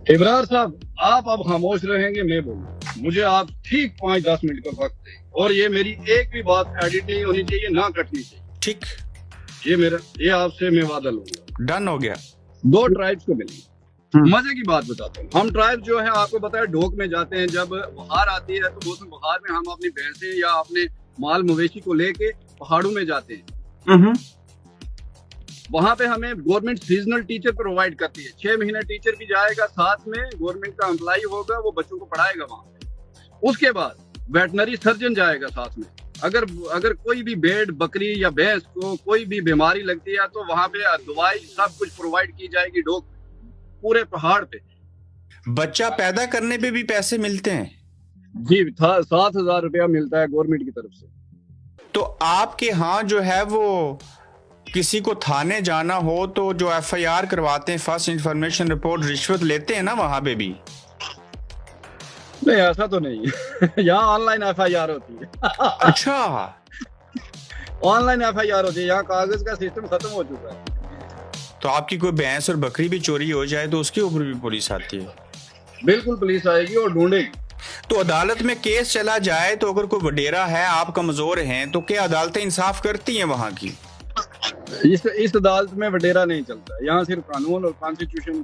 इब्रार साहब, आप अब खामोश रहेंगे, मैं बोलूंगा। मुझे आप ठीक 5-10 मिनट का वक्त दें, और ये मेरी एक भी बात एडिट नहीं होनी चाहिए, ना कटनी चाहिए। ठीक, ये आपसे मैं वादा लूंगा। डन हो गया। 2 ट्राइब्स को मिलेंगे। मजे की बात बताता हूँ। हम ट्राइब जो है, आपको पता है, ढोक में जाते हैं। जब बुखार आती है तो मौसम बुखार में हम अपनी भैंसें या अपने माल मवेशी को लेके पहाड़ों में जाते हैं। वहां पे हमें गवर्नमेंट सीजनल टीचर प्रोवाइड करती है। 6 महीने टीचर भी जाएगा, साथ में गवर्नमेंट का एम्प्लॉय होगा, वो बच्चों को पढ़ाएगा वहां पे। उसके बाद वेटनरी सर्जन जाएगा साथ में। अगर कोई भी भेड़, बकरी या भैंस को कोई भी बीमारी लगती है तो वहां पे दवाई सब कुछ प्रोवाइड की जाएगी। ढोक पूरे पहाड़ पे। बच्चा पैदा करने पे भी पैसे मिलते हैं जी, 7,000 रुपया मिलता है गवर्नमेंट की तरफ से। तो आपके यहाँ जो है वो किसी को थाने जाना हो तो जो एफआईआर करवाते हैं, फर्स्ट इंफॉर्मेशन रिपोर्ट, रिश्वत लेते हैं ना वहां पे भी? नहीं, ऐसा तो नहीं है। यहाँ ऑनलाइन एफआईआर होती है। अच्छा, ऑनलाइन एफआईआर होती है। यहाँ कागज का सिस्टम खत्म हो चुका है। तो आपकी कोई भैंस और बकरी भी चोरी हो जाए तो उसके ऊपर भी पुलिस आती है? बिल्कुल, पुलिस आएगी और ढूंढेगी। तो अदालत में केस चला जाए तो अगर कोई वडेरा है, आप कमजोर हैं, तो क्या अदालतें इंसाफ करती हैं वहां की? इस अदालत में वडेरा नहीं चलता। यहाँ सिर्फ कानून और कॉन्स्टिट्यूशन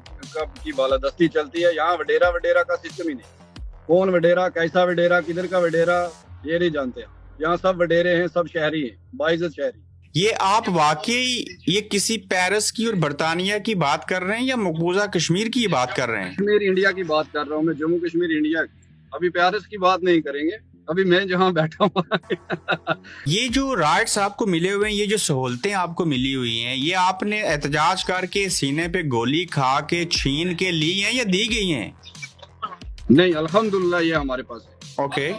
की बालादस्ती चलती है। यहाँ वडेरा का सिस्टम ही नहीं। कौन वडेरा, कैसा वडेरा, किधर का वडेरा, ये नहीं जानते। यहाँ सब वडेरे हैं, सब शहरी हैं, बाइज्जत शहरी। ये आप वाकई ये किसी पेरिस की और बर्तानिया की बात कर रहे हैं या मकबूजा कश्मीर की बात कर रहे हैं? कश्मीर इंडिया की बात कर रहा हूँ मैं, जम्मू कश्मीर इंडिया की। अभी पेरिस की बात नहीं करेंगे, अभी मैं जहाँ बैठा हूँ। ये जो राइट्स आपको मिले हुए हैं, ये जो सहूलतें आपको मिली हुई हैं, ये आपने एहतजाज करके, सीने पे गोली खा के, छीन के ली हैं या दी गई हैं? नहीं, अल्हम्दुलिल्लाह ये हमारे पास है। ओके।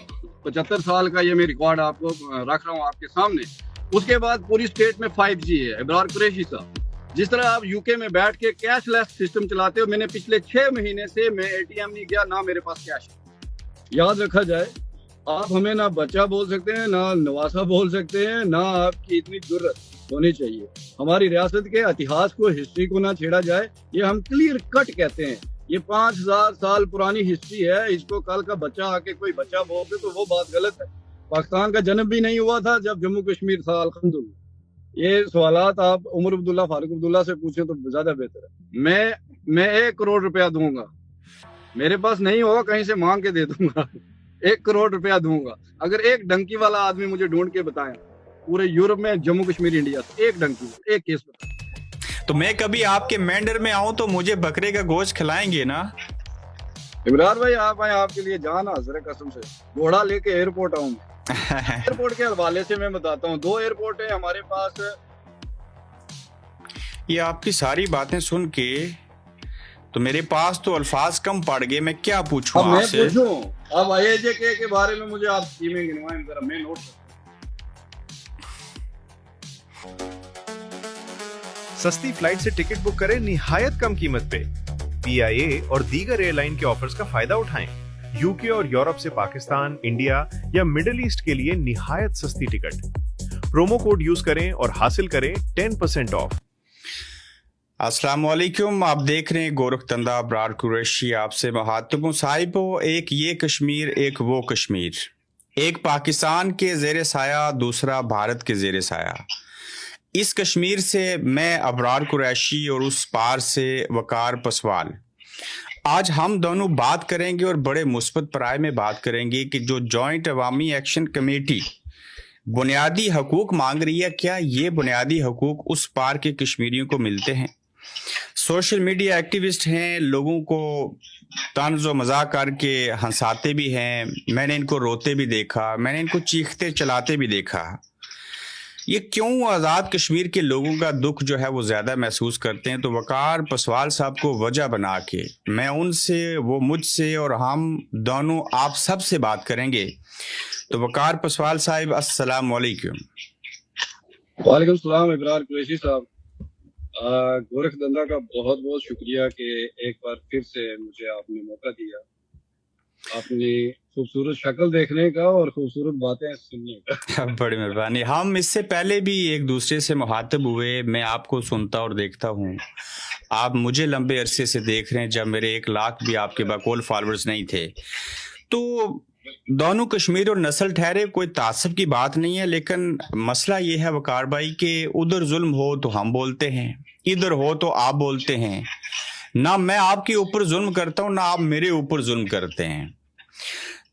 75 साल का ये मैं रिकॉर्ड आपको रख रहा हूँ आपके सामने। उसके बाद पूरी स्टेट में 5G है। इब्रार कुरैशी साहब, जिस तरह आप यूके में बैठ के कैशलेस सिस्टम चलाते हो, मैंने पिछले 6 महीने से मैं एटीएम नहीं गया, ना मेरे पास कैश है। याद रखा जाए, आप हमें ना बच्चा बोल सकते हैं, ना नवासा बोल सकते हैं, ना आपकी इतनी जुर्रत होनी चाहिए। हमारी रियासत के इतिहास को, हिस्ट्री को ना छेड़ा जाए। ये हम क्लियर कट कहते हैं। ये 5,000 साल पुरानी हिस्ट्री है। इसको कल का बच्चा आके कोई बच्चा बोल दे तो वो बात गलत है। पाकिस्तान का जन्म भी नहीं हुआ था जब जम्मू कश्मीर था, अल्हम्दुलिल्लाह। ये सवालात आप उमर अब्दुल्ला, फारूक अब्दुल्ला से पूछें तो ज्यादा बेहतर है। मैं 1 करोड़ रुपया दूंगा। मेरे पास नहीं होगा, कहीं से मांग के दे दूंगा। 1 करोड़ रुपया दूंगा अगर एक डंकी वाला आदमी मुझे ढूंढ के बताए पूरे यूरोप में, जम्मू कश्मीर इंडिया से, एक डंकी, एक केस बताए। तो मैं कभी आपके मेंढर में आऊं तो मुझे बकरे का गोश्त खिलाएंगे ना? इमरान भाई, आप आए, आपके लिए जान हाजिर है कसम से। घोड़ा लेके एयरपोर्ट आऊं मैं। एयरपोर्ट के हवाले से मैं बताता हूँ, 2 एयरपोर्ट है हमारे पास। ये आपकी सारी बातें सुन के तो मेरे पास तो अल्फाज कम पड़ गए। मैं क्या पूछूं अब मैं आपसे? पूछूं, अब IAJ के बारे में मुझे आप स्कीमें गिनवाएं जरा, मैं नोट करूं। सस्ती फ्लाइट से टिकट बुक करें निहायत कम कीमत पे। PIA और दीगर एयरलाइन के ऑफर्स का फायदा उठाएं। यूके और यूरोप से पाकिस्तान, इंडिया या मिडिल ईस्ट के लिए निहायत सस्ती टिकट। प्रोमो कोड यूज करें और हासिल करें 10% ऑफ। अस्सलाम वालेकुम, आप देख रहे हैं गोरखधंधा, इब्रार कुरैशी आपसे मुखातिब हूं। साहिबो, एक ये कश्मीर, एक वो कश्मीर, एक पाकिस्तान के ज़ेर साया, दूसरा भारत के ज़ेर साया। इस कश्मीर से मैं इब्रार कुरैशी और उस पार से वकार पसवाल। आज हम दोनों बात करेंगे और बड़े मुस्बत पराए में बात करेंगे कि जो जॉइंट अवामी एक्शन कमेटी बुनियादी हकूक मांग रही है, क्या ये बुनियादी हकूक उस पार के कश्मीरियों को मिलते हैं? सोशल मीडिया एक्टिविस्ट हैं, लोगों को तंज व मजाक करके हंसाते भी हैं। मैंने इनको रोते भी देखा, मैंने इनको चीखते चलाते भी देखा। ये क्यों आज़ाद कश्मीर के लोगों का दुख जो है वो ज़्यादा महसूस करते हैं? तो वकार पसवाल साहब को वजह बना के मैं उनसे, वो मुझसे और हम दोनों आप सब से बात करेंगे। तो वकार पसवाल साहब, अस्सलाम वालेकुम। वालेकुम सलाम इब्रार कुरैशी साहब। गोरखधंधा का बहुत बहुत शुक्रिया कि एक बार फिर से मुझे आपने मौका दिया। अपनी खूबसूरत शक्ल देखने का और खूबसूरत बातें सुनने का। बड़ी मेहरबानी। हम इससे पहले भी एक दूसरे से मुखातिब हुए, मैं आपको सुनता और देखता हूँ, आप मुझे लंबे अरसे से देख रहे हैं जब मेरे 1 लाख भी आपके बकौल फॉलोअर्स नहीं थे। तो दोनों कश्मीर और नस्ल ठहरे, कोई तासब की बात नहीं है, लेकिन मसला ये है वकार भाई कि उधर जुल्म हो तो हम बोलते हैं, इधर हो तो आप बोलते हैं। ना मैं आपके ऊपर जुल्म करता हूँ, ना आप मेरे ऊपर जुल्म करते हैं।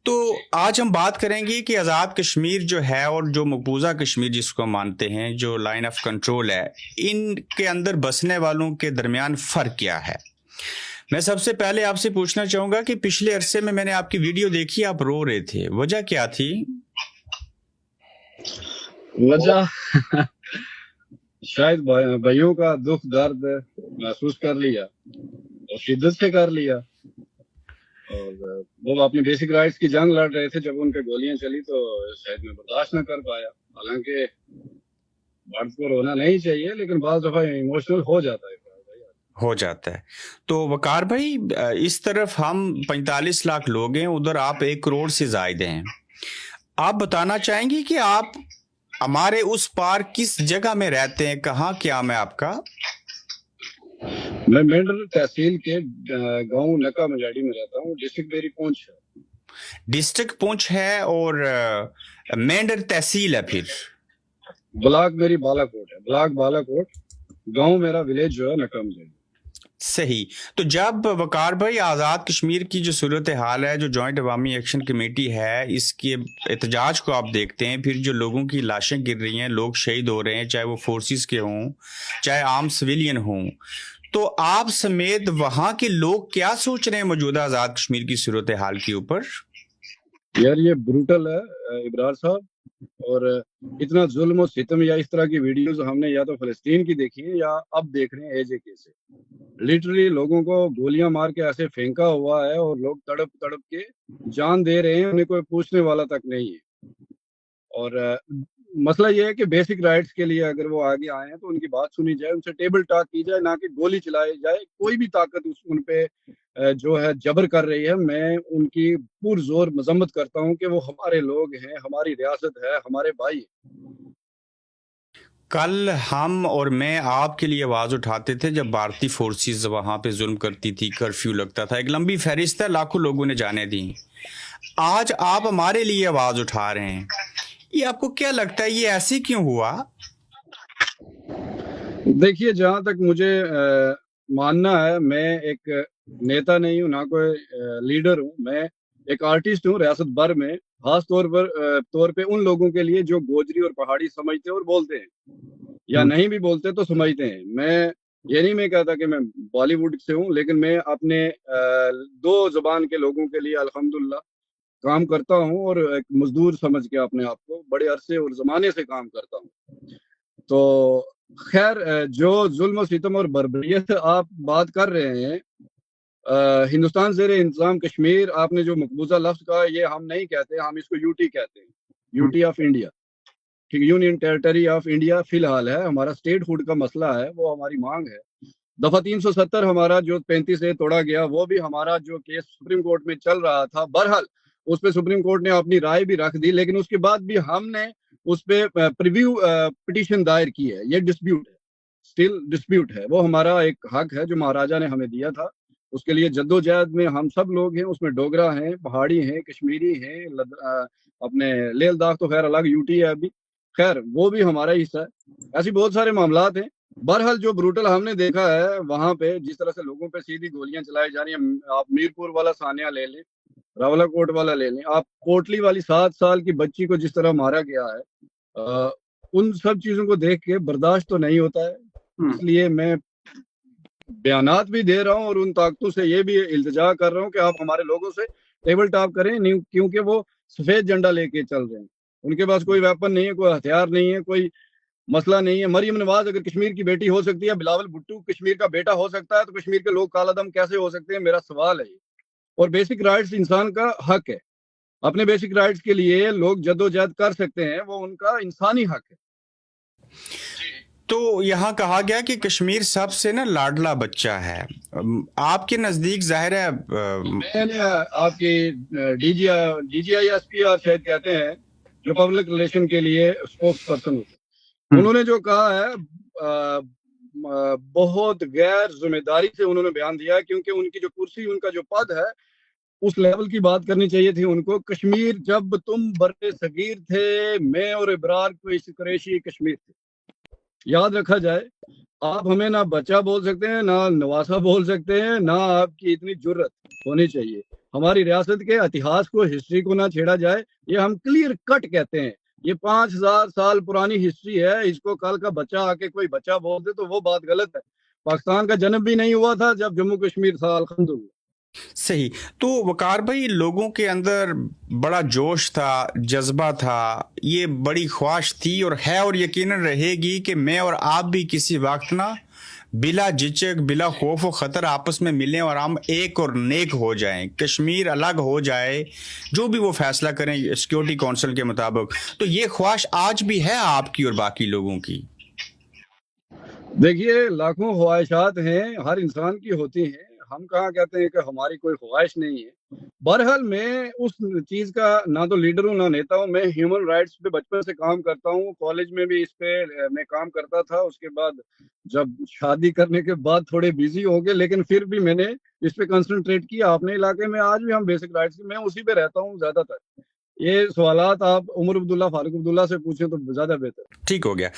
तो आज हम बात करेंगे कि आज़ाद कश्मीर जो है और जो मकबूजा कश्मीर जिसको मानते हैं, जो लाइन ऑफ कंट्रोल है, इनके अंदर बसने वालों के दरमियान फ़र्क क्या है। मैं सबसे पहले आपसे पूछना चाहूँगा कि पिछले अरसे में मैंने आपकी वीडियो देखी, आप रो रहे थे, वजह क्या थी? वजह शायद भाइयों का दुख दर्द महसूस कर लिया और शिद्दत से कर लिया। और वो अपनी बेसिक राइट्स की जंग लड़ रहे थे, जब उन पे गोलियां चली तो शायद मैं बर्दाश्त न कर पाया। हालांकि मर्द को रोना नहीं चाहिए, लेकिन बाज़ दफा इमोशनल हो जाता है। तो वकार भाई, इस तरफ हम 45 लाख लोग हैं, उधर आप 1 करोड़ से ज्यादा हैं। आप बताना चाहेंगे कि आप हमारे उस पार किस जगह में रहते हैं, कहाँ क्या है आपका? मैं मेंढर तहसील के गांव नका मजाड़ी में रहता हूँ। डिस्ट्रिक्ट मेरी पुंछ है। डिस्ट्रिक्ट पुंछ है और मेंढर तहसील है, फिर ब्लॉक मेरी बालाकोट है। ब्लॉक बालाकोट, गांव मेरा विलेज जो है नका मजाड़ी। सही। तो जब वकार भाई आज़ाद कश्मीर की जो सूरत हाल है, जो जॉइंट अवामी एक्शन कमेटी है, इसके एहतजाज को आप देखते हैं, फिर जो लोगों की लाशें गिर रही हैं, लोग शहीद हो रहे हैं, चाहे वो फोर्सेस के हों चाहे आम सिविलियन हों, तो आप समेत वहाँ के लोग क्या सोच रहे हैं मौजूदा आज़ाद कश्मीर की सूरत हाल के ऊपर? यार ये ब्रूटल है इब्रार साहब, और इतना जुल्म और सितम या इस तरह की वीडियोस हमने या तो फलस्तीन की देखी है या अब देख रहे हैं एजेके से। लिटरली लोगों को गोलियां मार के ऐसे फेंका हुआ है और लोग तड़प तड़प के जान दे रहे हैं, उन्हें कोई पूछने वाला तक नहीं है। और मसला ये है कि बेसिक राइट्स के लिए अगर वो आगे आए हैं तो उनकी बात सुनी जाए, उनसे टेबल टॉक की जाए, ना कि गोली चलाई जाए। कोई भी ताकत उन पे जो है जबर कर रही है, मैं उनकी पुरजोर मजम्मत करता हूं कि वो हमारे लोग हैं, हमारी रियासत है, हमारे भाई हैं। कल हम और मैं आपके लिए आवाज़ उठाते थे जब भारतीय फोर्सेस वहाँ पे जुल्म करती थी, कर्फ्यू लगता था, एक लंबी फहरिस्त है, लाखों लोगों ने जाने दी। आज आप हमारे लिए आवाज़ उठा रहे हैं, ये आपको क्या लगता है, ये ऐसे क्यों हुआ? देखिए, जहां तक मुझे मानना है, मैं एक नेता नहीं हूँ, ना कोई लीडर हूँ। मैं एक आर्टिस्ट हूँ रियासत भर में, खास तौर पे उन लोगों के लिए जो गोजरी और पहाड़ी समझते हैं और बोलते हैं, या नहीं भी बोलते तो समझते हैं। ये नहीं मैं कहता कि मैं बॉलीवुड से हूँ, लेकिन मैं अपने 2 ज़बान के लोगों के लिए अल्हम्दुलिल्लाह काम करता हूँ, और एक मजदूर समझ के अपने आप को बड़े अरसे और ज़माने से काम करता हूँ। तो खैर, जो जुल्म सितम और बर्बरियत आप बात कर रहे हैं, हिंदुस्तान ज़ेरे इंतज़ाम कश्मीर, आपने जो मकबूजा लफ्ज़ कहा, ये हम नहीं कहते, हम इसको यूटी कहते हैं, यूटी ऑफ इंडिया। ठीक, यूनियन टेरिटरी ऑफ इंडिया फिलहाल है। हमारा स्टेट हुड का मसला है, वो हमारी मांग है। दफा 370 हमारा जो 35 से तोड़ा गया, वो भी हमारा जो केस सुप्रीम कोर्ट में चल रहा था, बहरहाल उस पर सुप्रीम कोर्ट ने अपनी राय भी रख दी, लेकिन उसके बाद भी हमने उस पर प्रीव्यू पिटीशन दायर की है। ये डिस्प्यूट है, स्टिल डिस्प्यूट है। वो हमारा एक हक है जो महाराजा ने हमें दिया था। उसके लिए जद्दोजहद में हम सब लोग हैं, उसमें डोगरा हैं, पहाड़ी हैं, कश्मीरी हैं, अपने लेह लद्दाख तो खैर अलग यूटी है अभी, खैर वो भी हमारा हिस्सा है। ऐसी बहुत सारे मामलात हैं। बहरहाल जो ब्रूटल हमने देखा है वहां पे, जिस तरह से लोगों पे सीधी गोलियां चलाई जा रही हैं, आप मीरपुर वाला सानिया ले लें, रावलाकोट वाला ले लें, आप कोटली वाली 7 साल की बच्ची को जिस तरह मारा गया है, उन सब चीजों को देख के बर्दाश्त तो नहीं होता है। इसलिए मैं बयानात भी दे रहा हूँ और उन ताकतों से ये भी इल्तिजा कर रहा हूँ कि आप हमारे लोगों से टेबल टॉक करें, नहीं, क्योंकि वो सफेद झंडा लेके चल रहे हैं। उनके पास कोई वेपन नहीं है, कोई हथियार नहीं है, कोई मसला नहीं है। मरियम नवाज अगर कश्मीर की बेटी हो सकती है, बिलावल भुट्टो कश्मीर का बेटा हो सकता है, तो कश्मीर के लोग कालादम कैसे हो सकते हैं? मेरा सवाल है। और बेसिक राइट्स इंसान का हक है, अपने बेसिक राइट्स के लिए लोग जद्दोजहद कर सकते हैं, वो उनका इंसानी हक है। तो यहाँ कहा गया कि कश्मीर सबसे ना लाडला बच्चा है। आपके नजदीक जाहिर है मैंने आपकी DGISP शायद कहते हैं, जो पब्लिक रिलेशन के लिए स्पोक्स पर्सन होते हैं, उन्होंने जो कहा है बहुत गैर जिम्मेदारी से उन्होंने बयान दिया है, क्योंकि उनकी जो कुर्सी, उनका जो पद है, उस लेवल की बात करनी चाहिए थी उनको। कश्मीर जब तुम बड़े सगीर थे, मैं और इब्रार कुरैशी कश्मीर थे, याद रखा जाए। आप हमें ना बच्चा बोल सकते हैं, ना नवासा बोल सकते हैं, ना आपकी इतनी जुर्रत होनी चाहिए। हमारी रियासत के इतिहास को, हिस्ट्री को ना छेड़ा जाए, ये हम क्लियर कट कहते हैं। ये 5000 साल पुरानी हिस्ट्री है, इसको कल का बच्चा आके कोई बच्चा बोल दे तो वो बात गलत है। पाकिस्तान का जन्म भी नहीं हुआ था जब जम्मू कश्मीर था, अल्हम्दुलिल्लाह। सही। तो वकार भाई, लोगों के अंदर बड़ा जोश था, जज्बा था, ये बड़ी ख्वाहिश थी और है और यकीनन रहेगी कि मैं और आप भी किसी वक्त ना बिला झिझक, बिला खौफ और ख़तर आपस में मिलें और हम एक और नेक हो जाएं, कश्मीर अलग हो जाए, जो भी वो फैसला करें सिक्योरिटी काउंसिल के मुताबिक। तो ये ख्वाहिश आज भी है आपकी और बाकी लोगों की? देखिए, लाखों ख्वाहिशात हैं, हर इंसान की होती हैं। हम कहाँ कहते हैं कि हमारी कोई ख्वाहिश नहीं है। बहरहाल मैं उस चीज का ना तो लीडर हूँ ना नेता हूँ। मैं ह्यूमन राइट्स पे बचपन से काम करता हूँ, कॉलेज में भी इस पे मैं काम करता था। उसके बाद जब शादी करने के बाद थोड़े बिजी हो गए, लेकिन फिर भी मैंने इस पे कंसंट्रेट किया। अपने इलाके में आज भी हम बेसिक राइट्स, मैं उसी पे रहता हूँ ज्यादातर। ये सवालात आप उमर अब्दुल्ला, फारूक अब्दुल्ला से पूछें तो ज्यादा बेहतर। ठीक हो गया।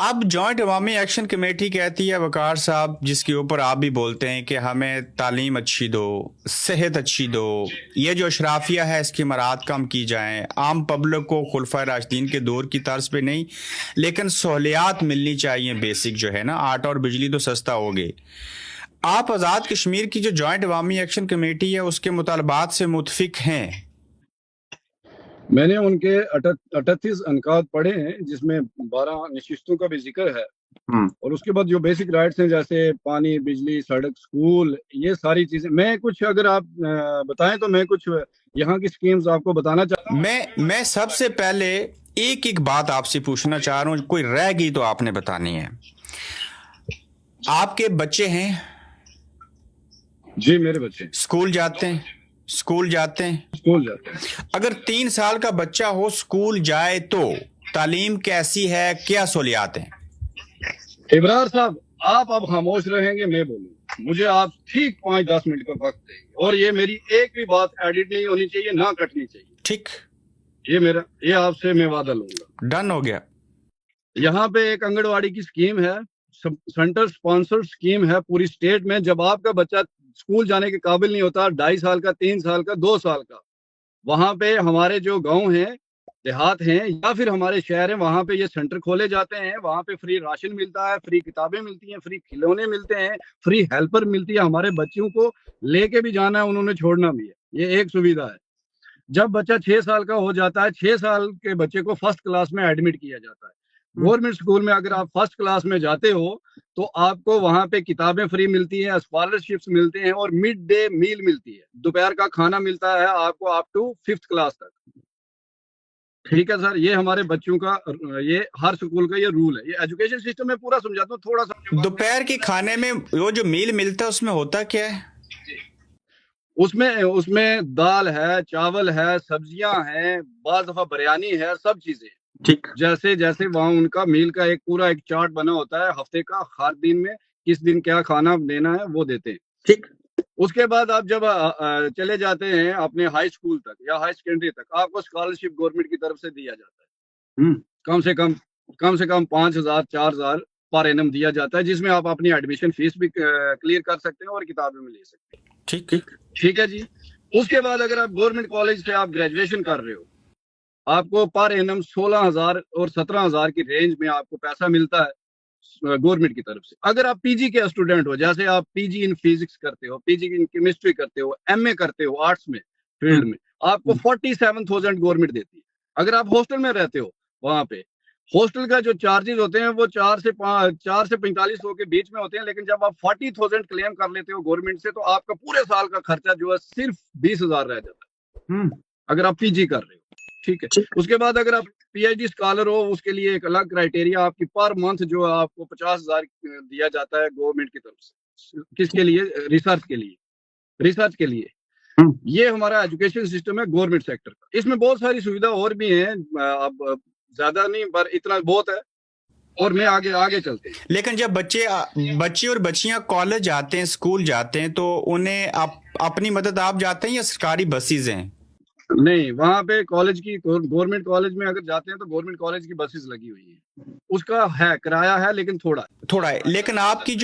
अब जॉइंट अवामी एक्शन कमेटी कहती है वकार साहब, जिसके ऊपर आप भी बोलते हैं कि हमें तालीम अच्छी दो, सेहत अच्छी दो, ये जो अशराफिया है इसकी मराहत कम की जाएं, आम पब्लिक को खुलफा राशिदीन के दौर की तर्ज पे नहीं, लेकिन सहूलियात मिलनी चाहिए बेसिक, जो है ना, आटा और बिजली तो सस्ता हो गए। आप आज़ाद कश्मीर की जो जॉइंट अवामी एक्शन कमेटी है उसके मुतालबात से मुतफिक हैं? मैंने उनके 38 अनकात पढ़े हैं, जिसमें 12 नशिस्तों का भी जिक्र है। और उसके बाद जो बेसिक राइट्स हैं, जैसे पानी, बिजली, सड़क, स्कूल, ये सारी चीजें। मैं कुछ, अगर आप बताएं तो मैं कुछ यहाँ की स्कीम्स आपको बताना चाहता हूँ। मैं सबसे पहले एक एक बात आपसे पूछना चाह रहा हूँ, कोई रह गई तो आपने बतानी है। आपके बच्चे हैं? जी, मेरे बच्चे स्कूल जाते हैं? स्कूल जाते हैं। अगर 3 साल का बच्चा हो, स्कूल जाए तो तालीम कैसी है, क्या सहूलियात हैं? इब्रार साहब, आप अब खामोश रहेंगे, मैं बोलूंगा। मुझे आप ठीक 5-10 मिनट का वक्त देंगे, और ये मेरी एक भी बात एडिट नहीं होनी चाहिए, ना कटनी चाहिए। ठीक, ये आपसे मैं वादा लूंगा। डन हो गया। यहाँ पे एक आंगनवाड़ी की स्कीम है, सेंटर स्पॉन्सर्ड स्कीम है पूरी स्टेट में। जब आपका बच्चा स्कूल जाने के काबिल नहीं होता, 2.5 साल का, 3 साल का, 2 साल का, वहां पे हमारे जो गांव हैं, देहात हैं, या फिर हमारे शहर हैं, वहां पे ये सेंटर खोले जाते हैं। वहां पे फ्री राशन मिलता है, फ्री किताबें मिलती हैं, फ्री खिलौने मिलते हैं, फ्री हेल्पर मिलती है। हमारे बच्चों को लेके भी जाना है, उन्होंने छोड़ना भी है, ये एक सुविधा है। जब बच्चा 6 साल का हो जाता है, 6 साल के बच्चे को फर्स्ट क्लास में एडमिट किया जाता है। गवर्नमेंट स्कूल में अगर आप फर्स्ट क्लास में जाते हो तो आपको वहां पे किताबें फ्री मिलती हैं, स्कॉलरशिप्स मिलते हैं, और मिड डे मील मिलती है, दोपहर का खाना मिलता है आपको अप टू 5th क्लास तक। ठीक है सर, ये हमारे बच्चों का, ये हर स्कूल का ये रूल है। ये एजुकेशन सिस्टम में पूरा समझाता हूँ, थोड़ा सा। दोपहर के खाने में वो जो मील मिलता है उसमें होता क्या है? उसमें दाल है, चावल है, सब्जियां हैं, बाज़ दफा बिरयानी है, सब चीजें। ठीक, जैसे जैसे वहाँ उनका मील का एक पूरा एक चार्ट बना होता है, हफ्ते का, हर दिन में किस दिन क्या खाना देना है वो देते हैं। ठीक। उसके बाद आप जब चले जाते हैं अपने हाई स्कूल तक या हाई सेकेंडरी तक, आपको स्कॉलरशिप गवर्नमेंट की तरफ से दिया जाता है। कम से कम 5,000 4,000 पर एनम दिया जाता है, जिसमें आप अपनी एडमिशन फीस भी क्लियर कर सकते हैं और किताबें भी ले सकते हैं। ठीक है जी। उसके बाद अगर आप गवर्नमेंट कॉलेज से आप ग्रेजुएशन कर रहे हो, आपको पर एनम 16,000 और 17,000 की रेंज में आपको पैसा मिलता है गवर्नमेंट की तरफ से। अगर आप पीजी के स्टूडेंट हो, जैसे आप पीजी इन फिजिक्स करते हो, पीजी इन केमिस्ट्री करते हो, एमए करते हो आर्ट्स में फील्ड में, आपको 47,000 गवर्नमेंट देती है। अगर आप हॉस्टल में रहते हो, वहां पे हॉस्टल का जो चार्जेस होते हैं वो 4 से 4500 के बीच में होते हैं। लेकिन जब आप 40,000 क्लेम कर लेते हो गवर्नमेंट से, तो आपका पूरे साल का खर्चा जो है सिर्फ 20,000 रह जाता है, अगर आप पीजी कर रहे हो। ठीक है। उसके बाद अगर आप पीएचडी स्कॉलर हो उसके लिए एक अलग क्राइटेरिया, आपकी पर मंथ जो आपको 50,000 दिया जाता है गवर्नमेंट की तरफ से, किसके लिए? रिसर्च के लिए। ये हमारा एजुकेशन सिस्टम है गवर्नमेंट सेक्टर का। इसमें बहुत सारी सुविधा और भी हैं, अब ज्यादा नहीं पर इतना बहुत है, और मैं आगे चलते हैं। लेकिन जब बच्चे और बच्चियां कॉलेज जाते हैं, स्कूल जाते हैं, तो उन्हें अपनी मदद आप जाते हैं या सरकारी बसेज हैं? नहीं, वहाँ पे कॉलेज की, गवर्नमेंट कॉलेज में अगर जाते हैं तो गवर्नमेंट कॉलेज की बसेस लगी हुई है, उसका है किराया है लेकिन थोड़ा है। लेकिन आपकी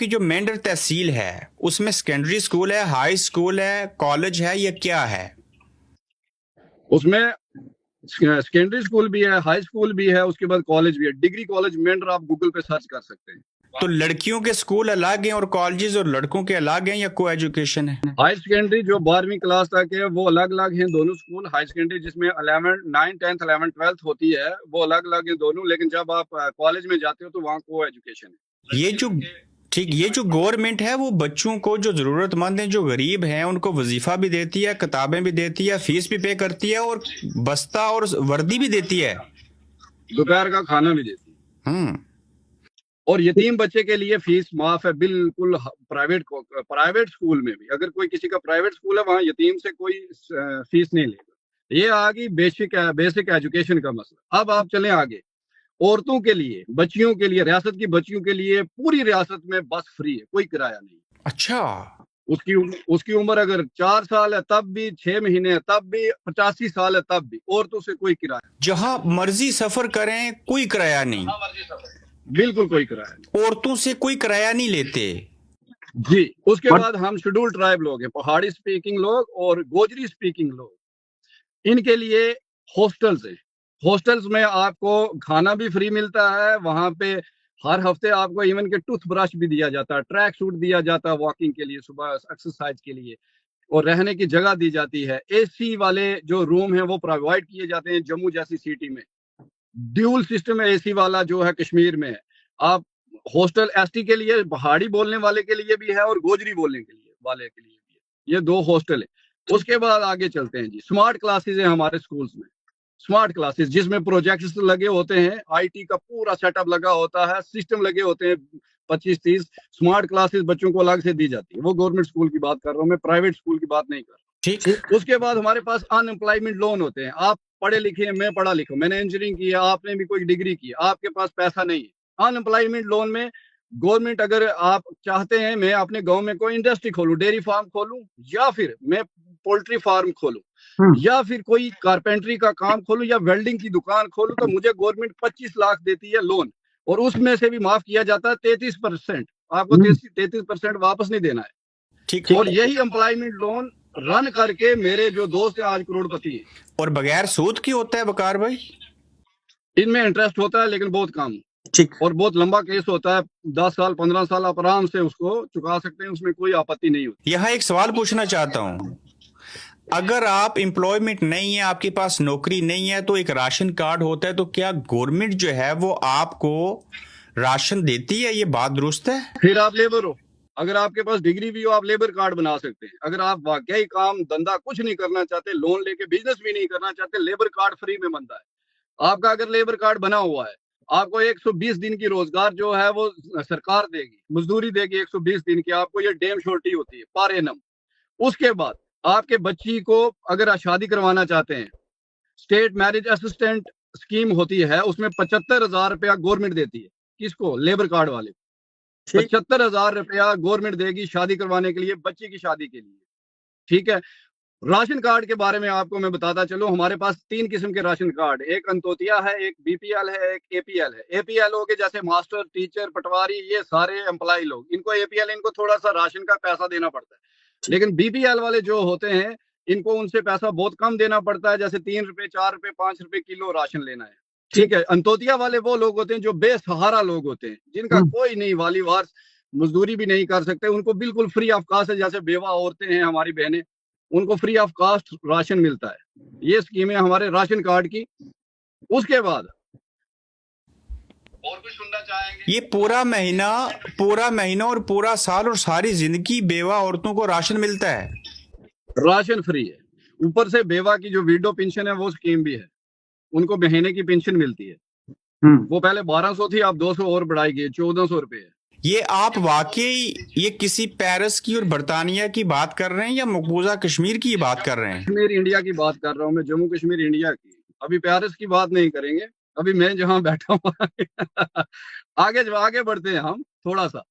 जो मेंढर तहसील है उसमें सेकेंडरी स्कूल है, हाई स्कूल है, कॉलेज है, या क्या है? उसमें सेकेंडरी स्कूल भी है, हाई स्कूल भी है, उसके बाद कॉलेज भी है। डिग्री कॉलेज मेंढर आप गूगल पे सर्च कर सकते हैं। तो लड़कियों के स्कूल अलग हैं और कॉलेजेस, और लड़कों के अलग हैं, या को एजुकेशन है? हाई सेकेंडरी जो 12वीं क्लास तक है वो अलग अलग हैं दोनों स्कूल। हाई सेकेंडरी जिसमें 9, 10, 11, 12 होती है वो अलग अलग हैं दोनों, लेकिन जब आप कॉलेज में जाते हो तो वहाँ को एजुकेशन है। ये जो गवर्नमेंट है वो बच्चों को, जो जरूरतमंद हैं, जो गरीब हैं, उनको वजीफा भी देती है, किताबें भी देती है, फीस भी पे करती है, और बस्ता और वर्दी भी देती है, दोपहर का खाना भी देती है। और यतीम बच्चे के लिए फीस माफ है बिल्कुल। प्राइवेट स्कूल में भी, अगर कोई किसी का प्राइवेट स्कूल है वहाँ यतीम से कोई फीस नहीं लेगा। ये आ गई बेसिक एजुकेशन का मसला। अब आप चलें आगे। औरतों के लिए, बच्चियों के लिए, रियासत की बच्चियों के लिए पूरी रियासत में बस फ्री है, कोई किराया नहीं। अच्छा। उसकी उम्र अगर 4 साल है तब भी, 6 महीने है तब भी, 85 साल है तब भी, औरतों से कोई किराया, जहां मर्जी सफर करें कोई किराया नहीं, बिल्कुल कोई किराया नहीं, औरतों से कोई किराया नहीं लेते जी। उसके बाद हम शेड्यूल ट्राइब लोग हैं, पहाड़ी स्पीकिंग लोग और गोजरी स्पीकिंग लोग, इनके लिए हॉस्टल्स है। हॉस्टल्स में आपको खाना भी फ्री मिलता है, वहां पे हर हफ्ते आपको इवन के टूथब्रश भी दिया जाता है, ट्रैक सूट दिया जाता है वॉकिंग के लिए, सुबह एक्सरसाइज के लिए, और रहने की जगह दी जाती है। एसी वाले जो रूम हैं वो प्रोवाइड किए जाते हैं जम्मू जैसी सिटी में। ड्यूल सिस्टम है एसी वाला जो है कश्मीर में है। आप हॉस्टल एसटी के लिए, पहाड़ी बोलने वाले के लिए भी है और गोजरी बोलने के लिए वाले के लिए भी है। ये 2 हॉस्टल है। उसके बाद आगे चलते हैं जी। स्मार्ट क्लासेस है हमारे स्कूल्स में, स्मार्ट क्लासेस जिसमें प्रोजेक्ट्स लगे होते हैं, आईटी का पूरा सेटअप लगा होता है, सिस्टम लगे होते हैं 25-30। स्मार्ट क्लासेस बच्चों को अलग से दी जाती है। वो गवर्नमेंट स्कूल की बात कर रहा हूँ मैं, प्राइवेट स्कूल की बात नहीं कर रहा। ठीक। उसके बाद हमारे पास अनएम्प्लॉयमेंट लोन होते हैं। आप पढ़े लिखे हैं, मैं पढ़ा लिखा, मैंने इंजीनियरिंग की है, आपने भी कोई डिग्री की, आपके पास पैसा नहीं है। अनएम्प्लॉयमेंट लोन में गवर्नमेंट, अगर आप चाहते हैं मैं अपने गांव में कोई इंडस्ट्री खोलूं, डेयरी फार्म खोलूं, या फिर मैं पोल्ट्री फार्म खोलूं, या फिर कोई कारपेंटरी का काम खोलूं, या वेल्डिंग की दुकान खोलूं, तो मुझे गवर्नमेंट 25 लाख देती है लोन, और उसमें से भी माफ किया जाता है 33%। आपको 33% वापस नहीं देना है। ठीक। और यही एम्प्लॉयमेंट लोन रन करके मेरे जो दोस्त हैं आज करोड़पति हैं। और बगैर सूद की होता है बकार भाई? इनमें इंटरेस्ट होता है लेकिन बहुत कम, ठीक, और बहुत लंबा केस होता है। 10 साल 15 साल आप आराम से उसको चुका सकते हैं, उसमें कोई आपत्ति नहीं होती। यहाँ एक सवाल पूछना चाहता हूँ, अगर आप एम्प्लॉयमेंट नहीं है, आपके पास नौकरी नहीं है, तो एक राशन कार्ड होता है, तो क्या गवर्नमेंट जो है वो आपको राशन देती है? ये बात दुरुस्त है? फिर आप लेबर हो, अगर आपके पास डिग्री भी हो आप लेबर कार्ड बना सकते हैं। अगर आप वाकई काम धंधा कुछ नहीं करना चाहते, लोन लेके बिजनेस भी नहीं करना चाहते, लेबर कार्ड फ्री में बनता है आपका। अगर लेबर कार्ड बना हुआ है, आपको 120 दिन की रोजगार जो है वो सरकार देगी, मजदूरी देगी 120 दिन की, आपको ये डैम श्योरिटी होती है पर एनम। उसके बाद आपके बच्ची को अगर शादी करवाना चाहते हैं, स्टेट मैरिज असिस्टेंट स्कीम होती है, उसमें 75,000 रुपया गवर्नमेंट देती है। किसको? लेबर कार्ड वाले। 75,000 रुपया गवर्नमेंट देगी शादी करवाने के लिए, बच्ची की शादी के लिए। ठीक है। राशन कार्ड के बारे में आपको मैं बताता चलूं, हमारे पास 3 किस्म के राशन कार्ड, एक अंत्योदया है, एक बीपीएल है, एक एपीएल है। एपीएल हो गए जैसे मास्टर, टीचर, पटवारी, ये सारे एम्प्लॉय लोग, इनको एपीएल, इनको थोड़ा सा राशन का पैसा देना पड़ता है। लेकिन बीपीएल वाले जो होते हैं इनको उनसे पैसा बहुत कम देना पड़ता है, जैसे 3 रुपए, 4 रुपए, 5 रुपए किलो राशन लेना है। ठीक है। अंत्योदया वाले वो लोग होते हैं जो बेसहारा लोग होते हैं, जिनका कोई नहीं, वाली वारस, मजदूरी भी नहीं कर सकते, उनको बिल्कुल फ्री ऑफ कास्ट है। जैसे बेवा औरतें हैं हमारी बहनें, उनको फ्री ऑफ कास्ट राशन मिलता है। ये स्कीम है हमारे राशन कार्ड की। उसके बाद और कुछ सुनना चाहेंगे? ये पूरा महीना और पूरा साल और सारी जिंदगी बेवा औरतों को राशन मिलता है? राशन फ्री है। ऊपर से बेवा की जो विडो पेंशन है वो स्कीम भी है। उनको महीने की पेंशन मिलती है। वो पहले 1200 थी, अब 200 और बढ़ाई गई, 1400 रुपए है। ये आप वाकई ये किसी पेरिस की और बर्तानिया की बात कर रहे हैं या मकबूजा कश्मीर की बात कर रहे हैं? कश्मीर इंडिया की बात कर रहा हूँ मैं, जम्मू कश्मीर इंडिया की। अभी पेरिस की बात नहीं करेंगे, अभी मैं जहाँ बैठा हूँ आगे बढ़ते हैं हम थोड़ा सा।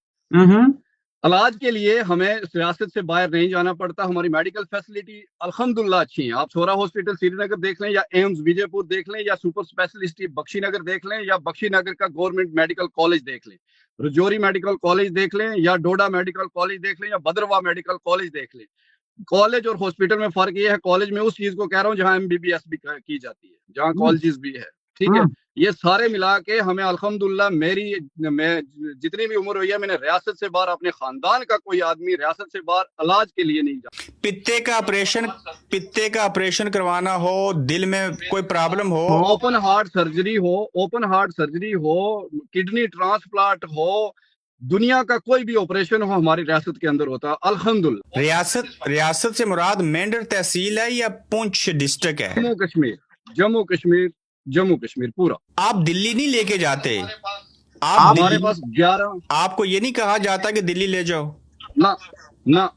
इलाज के लिए हमें सियासत से बाहर नहीं जाना पड़ता। हमारी मेडिकल फैसिलिटी अल्हम्दुलिल्लाह अच्छी है। आप सोरा हॉस्पिटल श्रीनगर देख लें, या एम्स विजयपुर देख लें, या सुपर स्पेशलिस्ट बख्शीनगर देख लें, या बख्शीनगर का गवर्नमेंट मेडिकल कॉलेज देख लें, रजौरी मेडिकल कॉलेज देख लें, या डोडा मेडिकल कॉलेज देख लें, या भद्रवाह मेडिकल कॉलेज देख लें। कॉलेज और हॉस्पिटल में फर्क ये है, कॉलेज में उस चीज को कह रहा हूँ जहाँ MBBS भी की जाती है, जहाँ कॉलेजेस भी है, ठीक है। ये सारे मिला के हमें अल्हम्दुलिल्लाह, मैं जितनी भी उम्र हुई है, मैंने रियासत से बाहर, अपने खानदान का कोई आदमी रियासत से बाहर इलाज के लिए नहीं जाता। पित्ते का ऑपरेशन करवाना हो, दिल में कोई प्रॉब्लम हो, ओपन हार्ट सर्जरी हो, किडनी ट्रांसप्लांट हो, दुनिया का कोई भी ऑपरेशन हो, हमारी रियासत के अंदर होता है अल्हम्दुलिल्लाह। रियासत से मुराद मेंढर तहसील है या पुंछ डिस्ट्रिक्ट है? जम्मू कश्मीर पूरा। आप दिल्ली नहीं लेके जाते? हमारे पास 11। आपको ये नहीं कहा जाता कि दिल्ली ले जाओ? ना,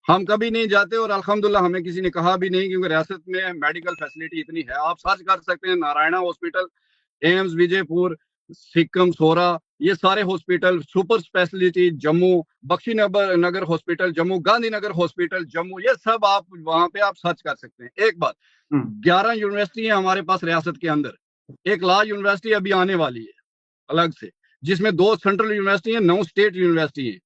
हम कभी नहीं जाते, और अल्हम्दुलिल्लाह हमें किसी ने कहा भी नहीं, क्योंकि रियासत में मेडिकल फैसिलिटी इतनी है। आप सर्च कर सकते हैं, नारायणा हॉस्पिटल, एम्स विजयपुर, सिक्किम सोरा, ये सारे hospital, super speciality Jammu, Bakshi Nagar hospital Jammu, Gandhinagar hospital Jammu, ये सब आप वहां पे आप सर्च कर सकते हैं। एक बात, 11 यूनिवर्सिटी है हमारे पास रियासत के अंदर। एक लॉ यूनिवर्सिटी अभी आने वाली है अलग से, जिसमें 2 सेंट्रल यूनिवर्सिटी है, 9 स्टेट यूनिवर्सिटी है।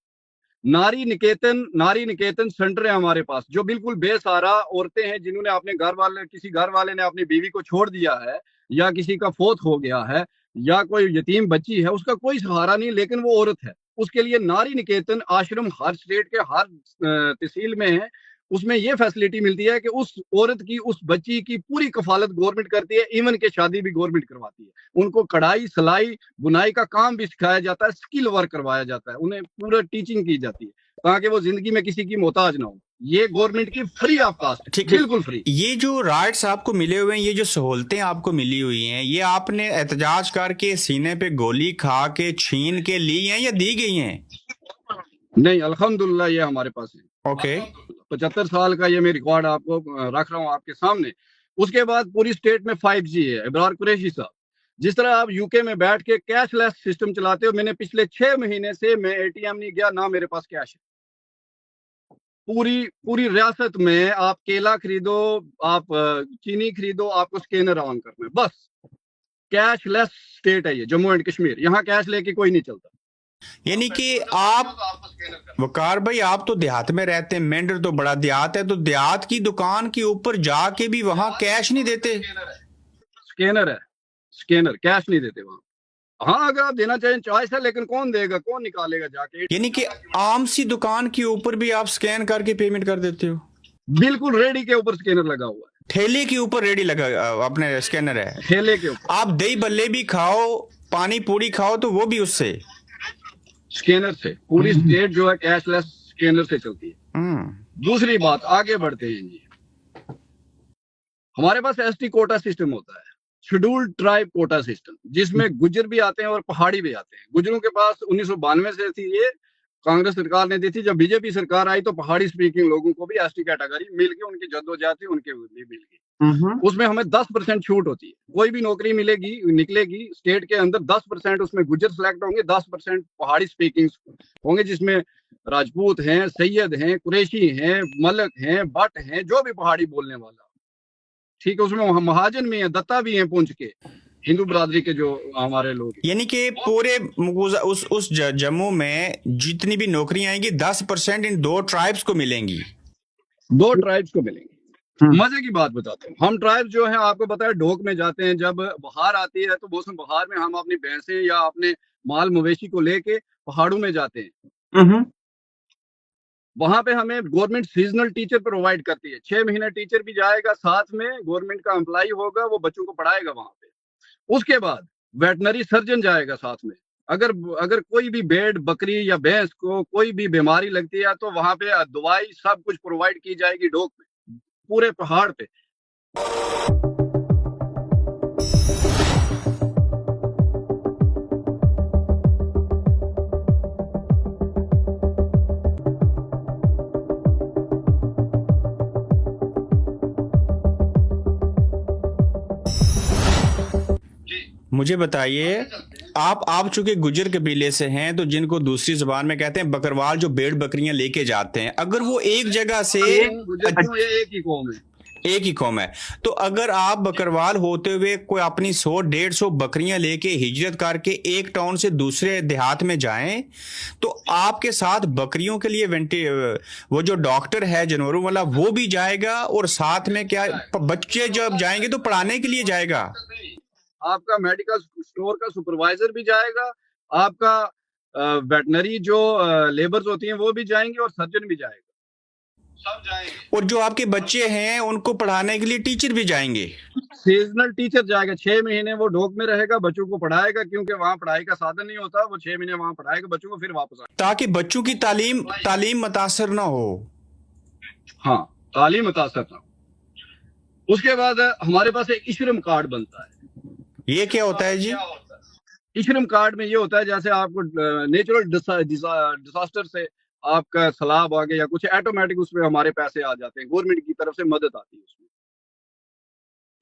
नारी निकेतन सेंटर है हमारे पास, जो बिल्कुल बेसहारा औरतें हैं, जिन्होंने किसी घर वाले ने अपनी बीवी को छोड़ दिया है, या किसी का फोत हो गया है, या कोई यतीम बच्ची है, उसका कोई सहारा नहीं, लेकिन वो औरत है। उसके लिए नारी निकेतन आश्रम हर स्टेट के हर तहसील में है। उसमें ये फैसिलिटी मिलती है कि उस औरत की, उस बच्ची की पूरी कफालत गवर्नमेंट करती है, इवन के शादी भी गवर्नमेंट करवाती है। उनको कढ़ाई, सिलाई, बुनाई का काम भी सिखाया जाता है, स्किल वर्क करवाया जाता है, उन्हें पूरा टीचिंग की जाती है, ताकि वो जिंदगी में किसी की मोहताज ना हो। ये गवर्नमेंट की फ्री ऑफ कास्ट, ठीक, बिल्कुल फ्री। ये जो राइट्स आपको मिले हुए हैं, ये जो सहूलतें आपको मिली हुई हैं, ये आपने एहतजाज करके, सीने पे गोली खा के, छीन के ली हैं या दी गई हैं? नहीं, अल्हम्दुलिल्लाह ये हमारे पास है। ओके। 75 साल का ये मैं रिकॉर्ड आपको रख रहा हूँ आपके सामने। उसके बाद पूरी स्टेट में 5G है। इब्रार कुरैशी साहब, जिस तरह आप यूके में बैठ के कैशलेस सिस्टम चलाते हो, मैंने पिछले 6 महीने से मैं ATM नहीं गया, ना मेरे पास कैश है। पूरी रियासत में आप केला खरीदो, आप चीनी खरीदो, आपको स्कैनर ऑन करना है, बस। कैशलेस स्टेट है ये जम्मू एंड कश्मीर, यहाँ कैश लेके कोई नहीं चलता। यानी कि आप, वकार भाई, आप तो देहात में रहते हैं, मेंढर तो बड़ा देहात है, तो देहात की दुकान के ऊपर जाके भी वहां कैश नहीं देते? स्कैनर है, कैश नहीं देते वहां। हाँ, अगर आप देना चाहें चॉइस है, लेकिन कौन देगा, कौन निकालेगा जाके? यानी कि आम सी दुकान के ऊपर भी आप स्कैन करके पेमेंट कर देते हो? बिल्कुल, रेडी के ऊपर स्कैनर लगा हुआ है। ठेले के ऊपर रेडी लगा अपने स्कैनर है? ठेले के ऊपर। आप दही बल्ले भी खाओ, पानी पूरी खाओ, तो वो भी उससे, स्कैनर से। पूरी स्टेट जो है कैशलेस स्कैनर से चलती है। दूसरी बात, आगे बढ़ते हैं जी। हमारे पास ST कोटा सिस्टम होता है, शेड्यूल्ड ट्राइब कोटा सिस्टम, जिसमें गुज्जर भी आते हैं और पहाड़ी भी आते हैं। गुज्जरों के पास 1992 से थी, ये कांग्रेस सरकार ने दी थी। जब बीजेपी सरकार आई तो पहाड़ी स्पीकिंग लोगों को भी ST कैटेगरी मिल गई, उनकी जद्दोजहद थी, उनके भी मिल गई। उसमें हमें 10% छूट होती है। कोई भी नौकरी निकलेगी स्टेट के अंदर, 10% उसमें गुज्जर सेलेक्ट होंगे, 10% पहाड़ी स्पीकिंग होंगे, जिसमें राजपूत हैं, सैयद हैं, कुरैशी हैं, मलक हैं, भट्ट हैं, जो भी पहाड़ी बोलने वाला, ठीक है। उसमें महाजन भी हैं, दत्ता भी हैं, पुंछ के हिंदू बरादरी के जो हमारे लोग। यानी कि पूरे उस जम्मू में जितनी भी नौकरियां आएंगी, 10% इन 2 ट्राइब्स को मिलेंगी। 2 ट्राइब्स को मिलेंगी। मजे की बात बताते हैं, हम ट्राइब जो है, आपको पता है, ढोक में जाते हैं। जब बहार आती है तो मौसम बहार में हम अपनी भैंसें या अपने माल मवेशी को लेके पहाड़ों में जाते हैं। वहां पे हमें गवर्नमेंट सीजनल टीचर प्रोवाइड करती है। 6 महीने टीचर भी जाएगा, साथ में गवर्नमेंट का एम्प्लॉय होगा, वो बच्चों को पढ़ाएगा वहां पे। उसके बाद वेटनरी सर्जन जाएगा साथ में। अगर कोई भी भेड़, बकरी या भैंस को कोई भी बीमारी लगती है, तो वहां पे दवाई सब कुछ प्रोवाइड की जाएगी ढोक में, पूरे पहाड़ पे। मुझे बताइए, आप चूंकि गुजर कबीले से हैं, तो जिनको दूसरी जुबान में कहते हैं बकरवाल, जो भेड़ बकरियां लेके जाते हैं, अगर वो एक जगह से ये एक ही कौम है, एक ही कौम है, तो अगर आप बकरवाल होते हुए कोई अपनी 100-150 बकरियां लेके हिजरत करके एक टाउन से दूसरे देहात में जाएं, तो आपके साथ बकरियों के लिए वो जो डॉक्टर है जानवरों वाला वो भी जाएगा, और साथ में क्या बच्चे जब जाएंगे तो पढ़ाने के लिए जाएगा? आपका मेडिकल स्टोर का सुपरवाइजर भी जाएगा, आपका वेटनरी जो लेबर्स होती हैं वो भी जाएंगे, और सर्जन भी जाएगा, सब जाएंगे। और जो आपके बच्चे हैं उनको पढ़ाने के लिए टीचर भी जाएंगे? सीजनल टीचर जाएगा, 6 महीने वो डोक में रहेगा, बच्चों को पढ़ाएगा, क्योंकि वहाँ पढ़ाई का साधन नहीं होता, वो 6 महीने वहाँ पढ़ाएगा बच्चों को, फिर वापस आएगा, ताकि बच्चों की तालीम मुतासर ना हो। हाँ, तालीम मुतासर ना हो। उसके बाद हमारे पास एक इश्रम कार्ड बनता है। ये क्या होता है जी? इश्रम कार्ड में ये होता है, जैसे आपको नेचुरल डिजास्टर से आपका सैलाब आ गया या कुछ, ऑटोमेटिक उसमें हमारे पैसे आ जाते हैं, गवर्नमेंट की तरफ से मदद आती है उसमें,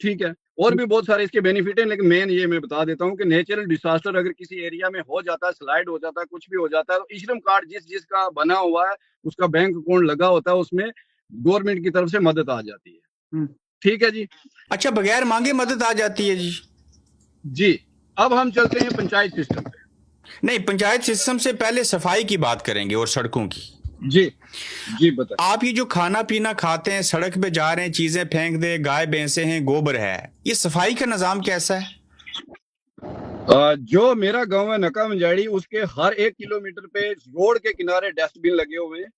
ठीक है। और भी बहुत सारे इसके बेनिफिट हैं, लेकिन मेन ये मैं बता देता हूँ कि नेचुरल डिजास्टर अगर किसी एरिया में हो जाता है, स्लाइड हो जाता है, कुछ भी हो जाता है, तो इश्रम कार्ड जिसका बना हुआ है, उसका बैंक अकाउंट लगा होता है, उसमें गवर्नमेंट की तरफ से मदद आ जाती है, ठीक है जी। अच्छा, बगैर मांगे मदद आ जाती है जी? जी, अब हम चलते हैं पंचायत सिस्टम पे। नहीं, पंचायत सिस्टम से पहले सफाई की बात करेंगे और सड़कों की। जी बताइए। आप ये जो खाना पीना खाते हैं, सड़क पे जा रहे हैं, चीजें फेंक दे, गाय भैंसे हैं, गोबर है, ये सफाई का निजाम कैसा है? जो मेरा गांव है नका मंजाड़ी, उसके हर 1 किलोमीटर पे रोड के किनारे डस्टबिन लगे हुए हैं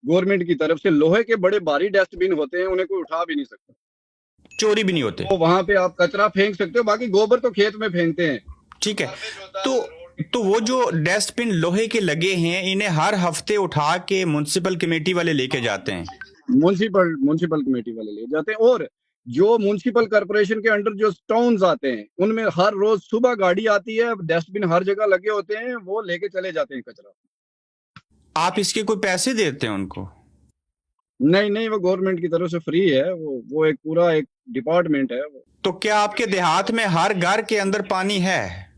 गवर्नमेंट की तरफ से, लोहे के बड़े भारी डस्टबिन होते हैं, उन्हें कोई उठा भी नहीं सकता, चोरी भी नहीं होते, तो वहां पे आप कचरा फेंक सकते हो, बाकी गोबर तो खेत में फेंकते हैं, ठीक है। तो वो जो डस्टबिन लोहे के लगे हैं, इन्हें हर हफ्ते उठा के म्युनिसिपल कमेटी वाले लेके जाते हैं? म्युनिसिपल कमेटी वाले ले जाते हैं, और जो म्युनिसिपल कॉर्पोरेशन के अंडर जो टाउन्स आते हैं, उनमें हर रोज सुबह गाड़ी आती है, डस्टबिन हर जगह लगे होते हैं, वो लेके चले जाते हैं कचरा। आप इसके कोई पैसे देते हैं उनको? नहीं, वो गवर्नमेंट की तरफ से फ्री है, वो एक पूरा एक डिपार्टमेंट है वो। तो क्या आपके देहात में हर घर के अंदर पानी है?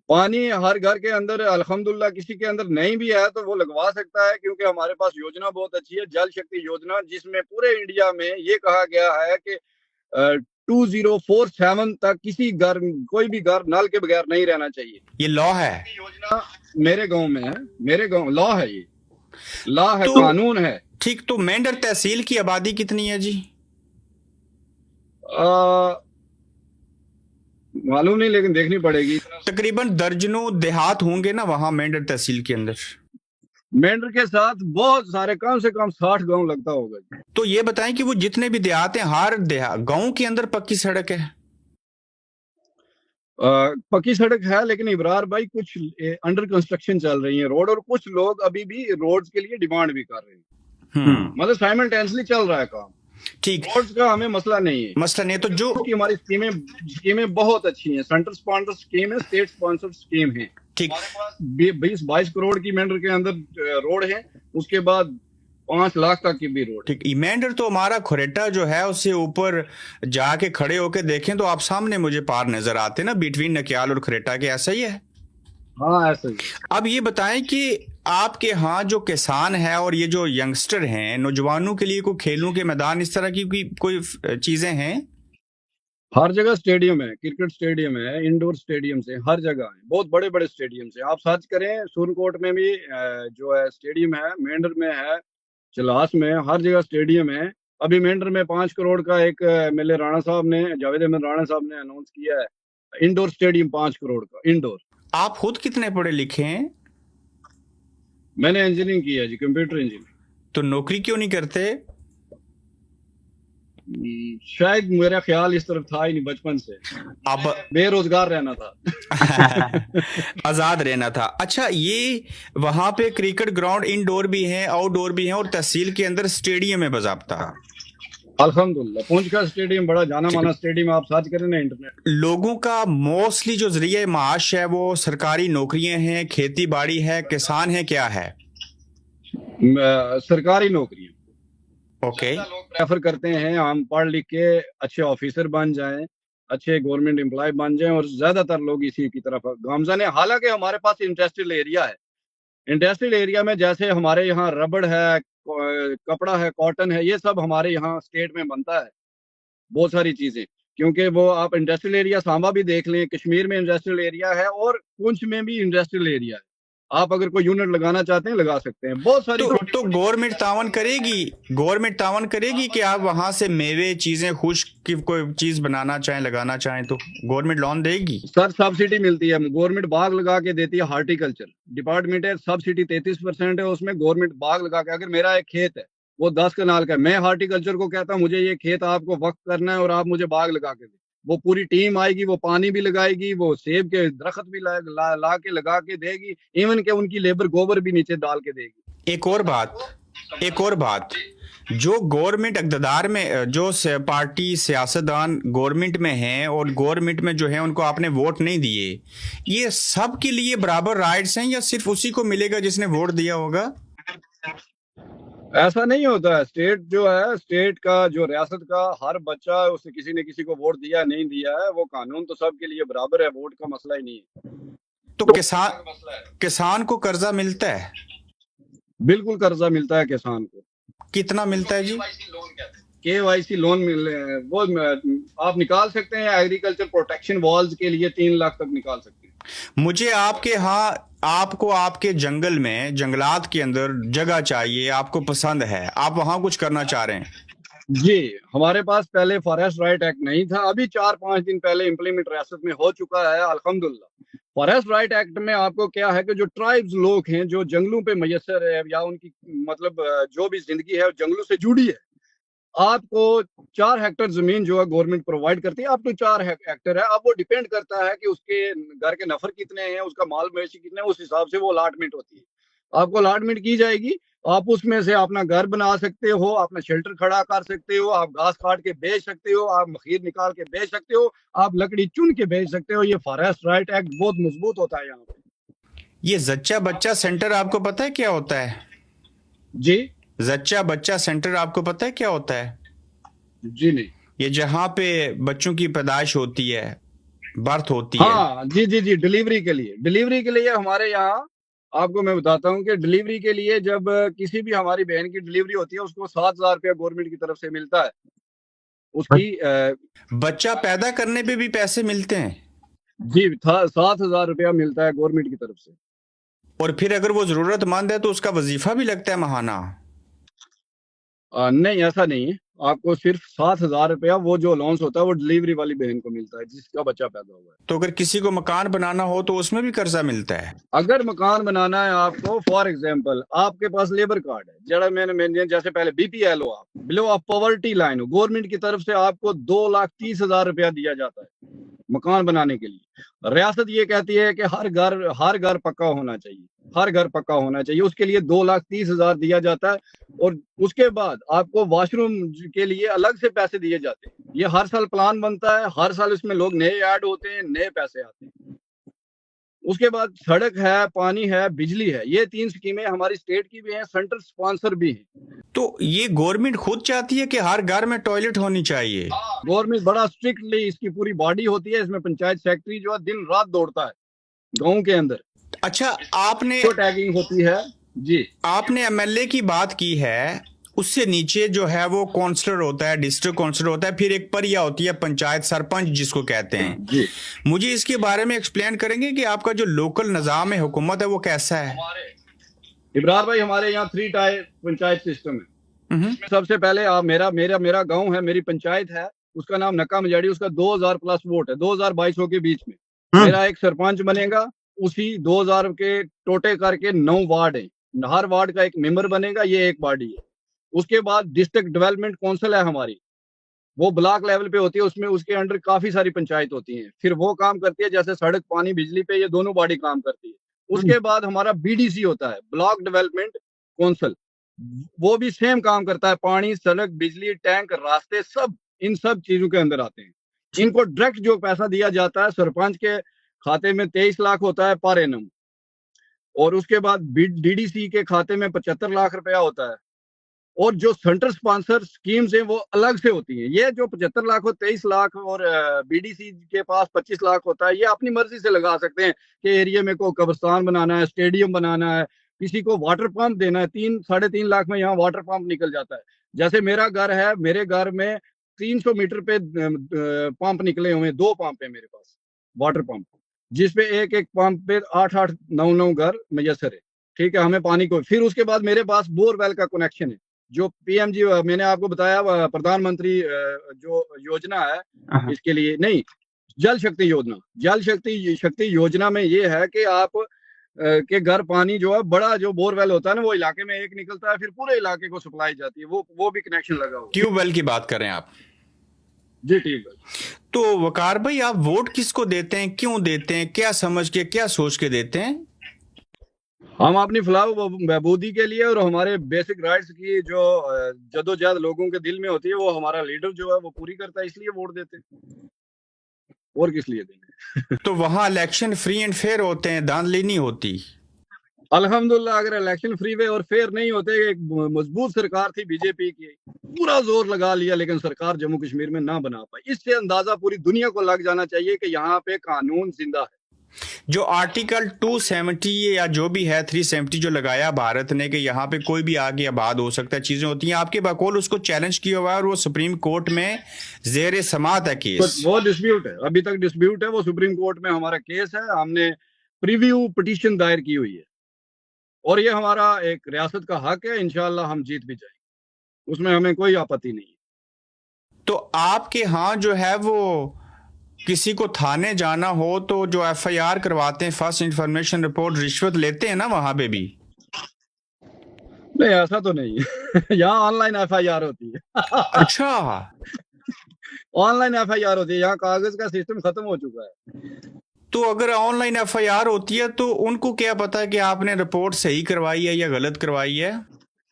पानी हर घर के अंदर अल्हम्दुलिल्लाह, किसी के अंदर नहीं भी है तो वो लगवा सकता है, क्योंकि हमारे पास योजना बहुत अच्छी है, जल शक्ति योजना, जिसमें पूरे इंडिया में ये कहा गया है कि 2047 तक किसी घर, कोई भी घर नल के बगैर नहीं रहना चाहिए। ये लॉ है? योजना मेरे गांव में है, मेरे गांव लॉ है, ये लॉ है, तो कानून है। ठीक, तो मेंढर तहसील की आबादी कितनी है जी? मालूम नहीं, लेकिन देखनी पड़ेगी। तकरीबन दर्जनों देहात होंगे ना वहां मेंढर तहसील के अंदर? मेंढर के साथ बहुत सारे, कम से कम 60 गांव लगता होगा। तो ये बताएं कि वो जितने भी देहात हैं, हर गांव के अंदर पक्की सड़क है? पक्की सड़क है, लेकिन इब्रार भाई कुछ अंडर कंस्ट्रक्शन चल रही है रोड, और कुछ लोग अभी भी रोड्स के लिए डिमांड भी कर रहे हैं, मतलब साइमल्टेनियसली चल रहा है काम, ठीक। रोड्स का हमें मसला नहीं है, मसला नहीं है। तो जो कि हमारी स्कीमें बहुत अच्छी हैं, सेंट्रल स्पॉन्सर्ड स्कीम है, स्टेट स्पॉन्सर्ड स्कीम है, ठीक, 20-22 करोड़ की मेंढर के अंदर रोड है, उसके बाद 5 लाख तक की भी रोड। ठीक। मेंढर तो हमारा खुरेटा जो है, उससे ऊपर जाके खड़े होके देखें तो आप सामने मुझे पार नजर आते ना, बिटवीन नकियाल और खुरेटा के, ऐसा ही है? हाँ, ऐसा ही। अब ये बताएं कि आपके यहाँ जो किसान है और ये जो यंगस्टर हैं, नौजवानों के लिए कोई खेलों के मैदान, इस तरह की कोई चीजें हैं? हर जगह स्टेडियम है, क्रिकेट स्टेडियम है, इंडोर स्टेडियम है, हर जगह है, बहुत बड़े बड़े स्टेडियम है। आप सर्च करें, सूरकोट में भी जो है स्टेडियम है, मेंढर में है, चलास में, हर जगह स्टेडियम है। अभी मेंढर में 5 करोड़ का एक एमएलए राणा साहब ने, जावेद अहमद राणा साहब ने अनाउंस किया है, इंडोर स्टेडियम 5 करोड़ का इंडोर। आप खुद कितने पढ़े लिखे हैं? मैंने इंजीनियरिंग की है जी, कंप्यूटर इंजीनियरिंग। तो नौकरी क्यों नहीं करते? शायद मेरा ख्याल इस तरफ था ही नहीं बचपन से, अब बेरोजगार रहना था। आजाद रहना था। अच्छा, ये वहां पे क्रिकेट ग्राउंड इंडोर भी है, आउटडोर भी है, और तहसील के अंदर स्टेडियम है बाज़ाब्ता? अल्हम्दुलिल्लाह, पूंछ का स्टेडियम बड़ा जाना माना स्टेडियम, आप सर्च करें ना इंटरनेट। लोगों का मोस्टली जो जरिए माश है वो सरकारी नौकरियां हैं, खेती बाड़ी है, किसान है, क्या है? सरकारी नौकरियां। ओके। लोग प्रेफर करते हैं हम पढ़ लिख के अच्छे ऑफिसर बन जाएं, अच्छे गवर्नमेंट एम्प्लॉय बन जाएं और ज्यादातर लोग इसी की तरफ गामजन है। हालांकि हमारे पास इंडस्ट्रियल एरिया है, इंडस्ट्रियल एरिया में जैसे हमारे यहाँ रबड़ है, कपड़ा है, कॉटन है, ये सब हमारे यहाँ स्टेट में बनता है, बहुत सारी चीजें। क्योंकि वो आप इंडस्ट्रियल एरिया सांबा भी देख लें, कश्मीर में इंडस्ट्रियल एरिया है और पुंछ में भी इंडस्ट्रियल एरिया है। आप अगर कोई यूनिट लगाना चाहते हैं लगा सकते हैं, बहुत सारी तो गवर्नमेंट तावन करेगी कि आप वहां से मेवे चीजें खुश्क की कोई चीज बनाना चाहें, लगाना चाहें तो गवर्नमेंट लोन देगी? सर सब्सिडी मिलती है, गवर्नमेंट बाग लगा के देती है। हार्टिकल्चर डिपार्टमेंट है, सब्सिडी 33% है उसमें। गवर्नमेंट बाग लगा के, अगर मेरा एक खेत है वो 10 कनाल का है, मैं हार्टिकल्चर को कहता हूँ मुझे ये खेत आपको वक्त करना है और आप मुझे बाग लगा के दें, वो पूरी टीम आएगी, वो पानी भी लगाएगी, वो सेब के दरख्त भी ला के लगा के देगी, इवन के उनकी लेबर गोबर भी नीचे डाल के देगी। एक और बात, जो गवर्नमेंट इक़्तिदार में, जो पार्टी सियासतदान गवर्नमेंट में हैं और गवर्नमेंट में जो है उनको आपने वोट नहीं दिए, ये सब के लिए बराबर राइट्स हैं या सिर्फ उसी को मिलेगा जिसने वोट दिया होगा? ऐसा नहीं होता है। स्टेट जो है, स्टेट का जो रियासत का हर बच्चा है, उसने किसी ने किसी को वोट दिया नहीं दिया है, वो कानून तो सबके लिए बराबर है, वोट का मसला ही नहीं है। तो किसान को कर्जा मिलता है? बिल्कुल कर्जा मिलता है किसान को। कितना मिलता है जी? KYC लोन वो आप निकाल सकते हैं एग्रीकल्चर प्रोटेक्शन वॉल्स के लिए 3 लाख तक निकाल सकते हैं। मुझे आपके यहाँ, आपको आपके जंगल में, जंगलात के अंदर जगह चाहिए, आपको पसंद है, आप वहां कुछ करना चाह रहे हैं? जी, हमारे पास पहले फॉरेस्ट राइट एक्ट नहीं था, अभी 4-5 दिन पहले इम्प्लीमेंट रियासत में हो चुका है अल्हम्दुलिल्लाह। फॉरेस्ट राइट एक्ट में आपको क्या है कि जो ट्राइब्स लोग हैं, जो जंगलों पे मैसर है या उनकी मतलब जो भी जिंदगी है जंगलों से जुड़ी है, आपको 4 हेक्टेयर जमीन जो है गवर्नमेंट प्रोवाइड करती है। आप तो 4 हेक्टेयर है, अब वो डिपेंड करता है कि उसके घर के नफर कितने हैं, उसका माल मवेशी कितने हैं, उस हिसाब से वो अलॉटमेंट होती है। आपको अलॉटमेंट की जाएगी, आप उसमें से अपना घर बना सकते हो, अपना शेल्टर खड़ा कर सकते हो, आप घास काट के बेच सकते हो, आप मखीर निकाल के बेच सकते हो, आप लकड़ी चुन के बेच सकते हो। ये फॉरेस्ट राइट एक्ट बहुत मजबूत होता है यहाँ पे। ये जच्चा बच्चा सेंटर आपको पता है क्या होता है? जी, जच्चा बच्चा सेंटर आपको पता है क्या होता है? जी नहीं। ये जहाँ पे बच्चों की पैदाइश होती है, बर्थ होती है। हाँ जी जी जी, डिलीवरी के लिए हमारे यहाँ, आपको मैं बताता हूँ कि डिलीवरी के लिए जब किसी भी हमारी बहन की डिलीवरी होती है, उसको 7,000 रुपया गवर्नमेंट की तरफ से मिलता है। उसकी बच्चा पैदा करने पे भी पैसे मिलते हैं? जी, 7,000 रुपया मिलता है गवर्नमेंट की तरफ से। और फिर अगर वो जरूरतमंद है तो उसका वजीफा भी लगता है महाना? नहीं, ऐसा नहीं है। आपको सिर्फ 7,000 रुपया वो जो अलाउंस होता है वो डिलीवरी वाली बहन को मिलता है जिसका बच्चा पैदा हुआ है। तो अगर किसी को मकान बनाना हो तो उसमें भी कर्जा मिलता है? अगर मकान बनाना है आपको, फॉर एग्जांपल आपके पास लेबर कार्ड है, जरा मैंने जैसे पहले BPL हो, आप बिलो ऑफ पॉवर्टी लाइन हो, गवर्नमेंट की तरफ से आपको 2,30,000 रुपया दिया जाता है मकान बनाने के लिए। रियासत ये कहती है कि हर घर पक्का होना चाहिए, हर घर पक्का होना चाहिए, उसके लिए 2,30,000 दिया जाता है। और उसके बाद आपको वॉशरूम के लिए अलग से पैसे दिए जाते हैं। ये हर साल प्लान बनता है, हर साल इसमें लोग नए ऐड होते हैं, नए पैसे आते हैं। उसके बाद सड़क है, पानी है, बिजली है, ये 3 स्कीमें हमारी स्टेट की भी हैं, सेंट्रल स्पॉन्सर भी हैं। तो ये गवर्नमेंट खुद चाहती है कि हर घर में टॉयलेट होनी चाहिए? गवर्नमेंट बड़ा स्ट्रिक्टली, इसकी पूरी बॉडी होती है, इसमें पंचायत सेक्रेटरी जो है दिन रात दौड़ता है गाँव के अंदर। अच्छा, आपने टैगिंग होती है जी। आपने MLA की बात की है, उससे नीचे जो है वो काउंसलर होता है, डिस्ट्रिक्ट काउंसलर होता है, फिर एक परिया होती है पंचायत सरपंच जिसको कहते हैं जी। मुझे इसके बारे में एक्सप्लेन करेंगे कि आपका जो लोकल निजाम है, हुकूमत है, वो कैसा है? इब्रार भाई, हमारे यहाँ 3 टायर पंचायत सिस्टम है। सबसे पहले आप मेरा गांव है, मेरी पंचायत है, उसका नाम नक्का मजाड़ी, उसका 2,000 प्लस वोट है, 2,200 के बीच में। मेरा एक सरपंच बनेगा, उसी 2,000 के टोटे करके 9 वार्ड है, हर वार्ड का एक मेंबर बनेगा, ये एक बॉडी है। उसके बाद डिस्ट्रिक्ट डेवलपमेंट काउंसिल है हमारी, वो ब्लॉक लेवल पे होती है, उसमें उसके अंडर काफी सारी पंचायत होती हैं, फिर वो काम करती है, जैसे सड़क, पानी, बिजली पे ये दोनों बॉडी काम करती है। उसके बाद हमारा BDC होता है, ब्लॉक डेवलपमेंट काउंसिल, वो भी सेम काम करता है, पानी, सड़क, बिजली, टैंक, रास्ते, सब इन सब चीजों के अंदर आते हैं। इनको डायरेक्ट जो पैसा दिया जाता है सरपंच के खाते में 23 लाख होता है पर एनम, और उसके बाद DDC के खाते में 75 लाख रुपया होता है, और जो सेंटर स्पॉन्सर स्कीम्स हैं वो अलग से होती हैं। ये जो 75 लाख और 23 लाख और बीडीसी के पास 25 लाख होता है, ये अपनी मर्जी से लगा सकते हैं कि एरिया में को कब्रिस्तान बनाना है, स्टेडियम बनाना है, किसी को वाटर पंप देना है। 3-3.5 लाख में यहाँ वाटर पंप निकल जाता है। जैसे मेरा घर है, मेरे घर में 300 मीटर पे पंप निकले हुए हैं, 2 पंप है मेरे पास वाटर पंप, जिसपे एक एक पंप पे 8-8, 9-9 घर मैसर है। ठीक है, हमें पानी को, फिर उसके बाद मेरे पास बोरवेल का कनेक्शन है, जो पीएमजी मैंने आपको बताया प्रधानमंत्री जो योजना है इसके लिए, नहीं, जल शक्ति योजना। जल शक्ति योजना में ये है कि आप के घर पानी जो है, बड़ा जो बोरवेल होता है ना, वो इलाके में एक निकलता है, फिर पूरे इलाके को सप्लाई जाती है, वो भी कनेक्शन लगा हुआ। ट्यूबवेल की बात करें आप? जी ठीक है। तो वकार भाई, आप वोट किसको देते हैं, क्यों देते हैं, क्या समझ के, क्या सोच के देते हैं? हम अपनी फलाह बहबूदी के लिए और हमारे बेसिक राइट्स की जो जदोजहद लोगों के दिल में होती है, वो हमारा लीडर जो है वो पूरी करता है, इसलिए वोट देते हैं, और किस लिए देंगे। तो वहां इलेक्शन फ्री एंड फेयर होते हैं, धांधली नहीं होती? अल्हम्दुलिल्लाह, अगर इलेक्शन फ्री वे और फेयर नहीं होते, एक मजबूत सरकार थी बीजेपी की, पूरा जोर लगा लिया, लेकिन सरकार जम्मू कश्मीर में ना बना पाई। इससे अंदाजा पूरी दुनिया को लग जाना चाहिए कि यहाँ पे कानून जिंदा है। जो आर्टिकल 270 या जो भी है 370 जो लगाया भारत ने कि यहाँ पे कोई भी आगे आबाद हो सकता है, चीजें होती हैं, आपके बकौल उसको चैलेंज किया हुआ है और वो सुप्रीम कोर्ट में जेर समात है केस। तो वो डिस्प्यूट है, अभी तक डिस्प्यूट है, वो सुप्रीम कोर्ट में हमारा केस है। हमने प्रीव्यू पिटीशन दायर की हुई है, और ये हमारा एक रियासत का हक है, इंशाल्लाह हम जीत भी जाएंगे, उसमें हमें कोई आपत्ति नहीं है। तो आपके यहाँ जो है वो किसी को थाने जाना हो तो जो एफआईआर करवाते हैं, फर्स्ट इंफॉर्मेशन रिपोर्ट, रिश्वत लेते हैं ना वहां पे भी? नहीं, ऐसा तो नहीं है। यहाँ ऑनलाइन एफआईआर होती है। अच्छा, ऑनलाइन एफआईआर होती है, यहाँ कागज का सिस्टम खत्म हो चुका है। तो अगर ऑनलाइन एफआईआर होती है तो उनको क्या पता कि आपने रिपोर्ट सही करवाई है या गलत करवाई है?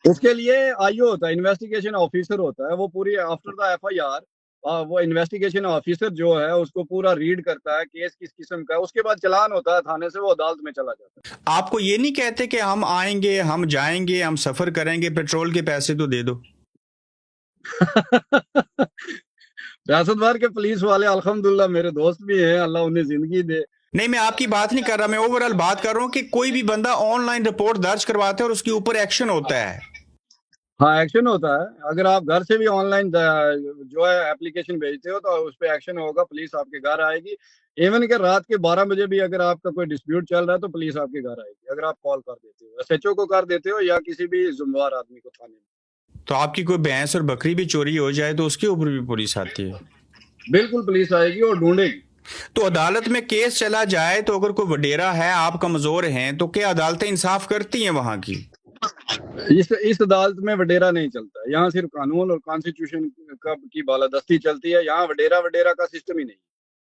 उसके लिए आईओ होता है, इन्वेस्टिगेशन ऑफिसर होता है, वो पूरी आफ्टर द एफआईआर वो इन्वेस्टिगेशन ऑफिसर जो है उसको पूरा रीड करता है, केस किस किस्म का है, उसके बाद चालान होता है थाने से, वो अदालत में चला जाता है। आपको ये नहीं कहते कि हम आएंगे, हम जाएंगे, हम सफर करेंगे, पेट्रोल के पैसे तो दे दो? रियासत भर के पुलिस वाले अल्हम्दुलिल्लाह मेरे दोस्त भी हैं, अल्लाह उन्हें जिंदगी दे। नहीं, मैं आपकी बात नहीं कर रहा, मैं ओवरऑल बात कर रहा हूँ कि कोई भी बंदा ऑनलाइन रिपोर्ट दर्ज करवाता है और उसके ऊपर एक्शन होता है। हाँ, एक्शन होता है। अगर आप घर से भी ऑनलाइन जो है एप्लीकेशन भेजते हो तो उस पर एक्शन होगा, पुलिस आपके घर आएगी। इवन के रात के 12 बजे भी अगर आपका कोई डिस्प्यूट चल रहा है तो पुलिस आपके घर आएगी, अगर आप कॉल कर देते हो, एसएचओ को कर देते हो या किसी भी जिम्मेवार आदमी को थाने में। तो आपकी कोई भैंस और बकरी भी चोरी हो जाए तो उसके ऊपर भी पुलिस आती है? बिल्कुल, पुलिस आएगी और ढूंढेगी। तो अदालत में केस चला जाए तो अगर कोई वडेरा है, आप कमजोर हैं, तो क्या अदालतें इंसाफ करती हैं वहां की? इस अदालत में वडेरा नहीं चलता है, यहाँ सिर्फ कानून और कॉन्स्टिट्यूशन की बालादस्ती चलती है। यहाँ वडेरा का सिस्टम ही नहीं।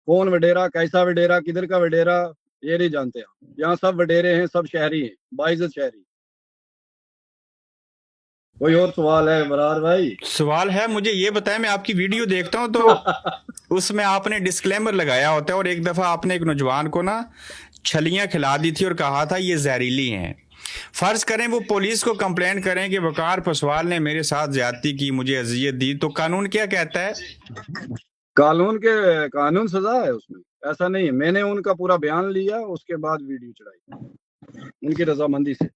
कौन वडेरा, कैसा वडेरा, किधर का वडेरा, ये नहीं जानते हम। यहाँ सब वडेरे हैं, सब शहरी हैं, बाइज्जत शहरी। कोई और सवाल है बरार भाई? सवाल है, मुझे ये बताएं, मैं आपकी वीडियो देखता हूं तो उसमें आपने डिस्क्लेमर लगाया होता है, और एक दफा आपने एक नौजवान को ना छलियां खिला दी थी और कहा था ये जहरीली हैं। फर्ज करें वो पुलिस को कंप्लेंट करें कि वकार पसवाल ने मेरे साथ ज्यादती की, मुझे अजियत दी, तो कानून क्या कहता है? कानून सजा है उसमें, ऐसा नहीं है। मैंने उनका पूरा बयान लिया, उसके बाद वीडियो चढ़ाई उनकी रजामंदी से।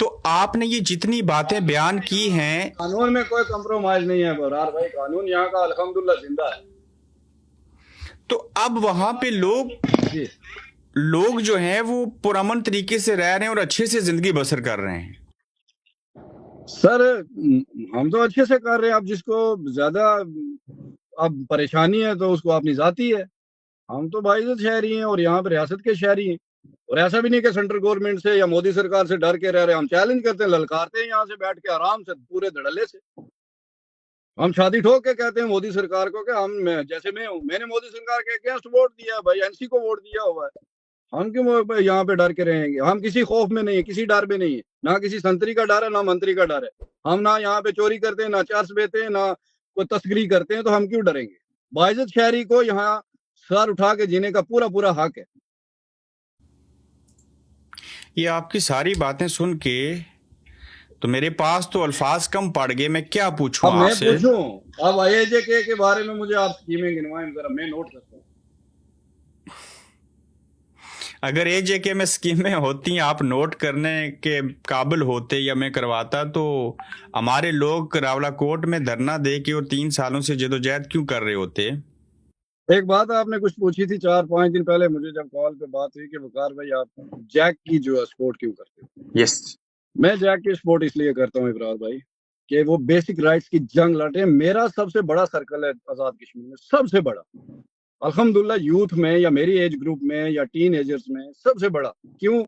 तो आपने ये जितनी बातें बयान की हैं, कानून में कोई कंप्रोमाइज नहीं है बरार भाई, कानून यहाँ का अल्हम्दुलिल्लाह जिंदा है। तो अब वहां पे लोग जो हैं वो पुरअमन तरीके से रह रहे हैं और अच्छे से जिंदगी बसर कर रहे हैं। सर, हम तो अच्छे से कर रहे हैं। अब जिसको ज्यादा अब परेशानी है तो उसको अपनी जाती है। हम तो बाइज्जत शहरी हैं और यहाँ पे रियासत के शहरी हैं, और ऐसा भी नहीं कि सेंट्रल गवर्नमेंट से या मोदी सरकार से डर के रह रहे हैं। हम चैलेंज करते हैं, ललकारते हैं, यहाँ से बैठ के आराम से पूरे धड़ल्ले से हम छाती ठोक के कहते हैं मोदी सरकार को कि मैंने मोदी सरकार के अगेंस्ट वोट दिया भाई, एनसी को वोट दिया हुआ है, हम क्यों यहाँ पे डर के रहेंगे? हम किसी खौफ में नहीं है, किसी डर में नहीं है, ना किसी संतरी का डर है, ना मंत्री का डर है। हम ना यहाँ पे चोरी करते हैं, ना चर्च बेचते हैं, ना कोई तस्करी करते हैं, तो हम क्यों डरेंगे? बाइज्जत शहरी को यहाँ सर उठा के जीने का पूरा पूरा हक है। ये आपकी सारी बातें सुन के तो मेरे पास तो अल्फाज कम पड़ गए, मैं क्या पूछूं अब मैं आपसे। पूछूं, अब IAJK के बारे में मुझे आप स्कीमें गिनवाएं जरा, मैं नोट करता हूँ। अगर AJK में स्कीमें होती, आप नोट करने के काबिल होते या मैं करवाता, तो हमारे लोग रावलाकोट में धरना दे के और 3 सालों से जदोजहद क्यों कर रहे होते। एक बात आपने कुछ पूछी थी 4-5 दिन पहले मुझे, जब कॉल पे बात हुई कि वकार भाई आप जैक की जो है सपोर्ट क्यों करते हो। यस। मैं जैक की सपोर्ट इसलिए करता हूँ इब्रार भाई कि वो बेसिक राइट्स की जंग लड़ रहे हैं। मेरा सबसे बड़ा सर्कल है आजाद कश्मीर में, सबसे बड़ा, अल्हम्दुलिल्लाह, यूथ में या मेरी एज ग्रुप में या टीन एजर्स में सबसे बड़ा। क्यों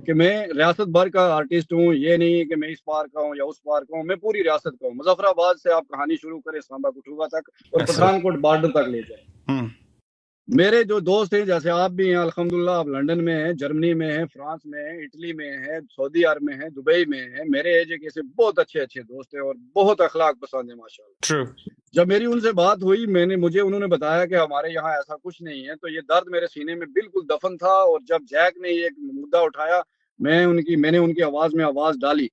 कि मैं रियासत भर का आर्टिस्ट हूँ, ये नहीं है कि मैं इस पार का हूँ या उस पार का हूँ, मैं पूरी रियासत का हूँ। मुजफ्फराबाद से आप कहानी शुरू करें सांबा कठुआ तक और पठानकोट बॉर्डर तक ले जाए। मेरे जो दोस्त हैं, जैसे आप भी हैं अल्हम्दुलिल्लाह, आप लंदन में हैं, जर्मनी में हैं, फ्रांस में हैं, इटली में हैं, सऊदी अरब में हैं, दुबई में हैं। मेरे AJK से बहुत अच्छे अच्छे दोस्त हैं और बहुत अखलाक पसंद है माशाल्लाह। ट्रू। जब मेरी उनसे बात हुई, मुझे उन्होंने बताया कि हमारे यहाँ ऐसा कुछ नहीं है, तो ये दर्द मेरे सीने में बिल्कुल दफन था। और जब जैक ने ये एक मुद्दा उठाया, मैंने उनकी आवाज में आवाज डाली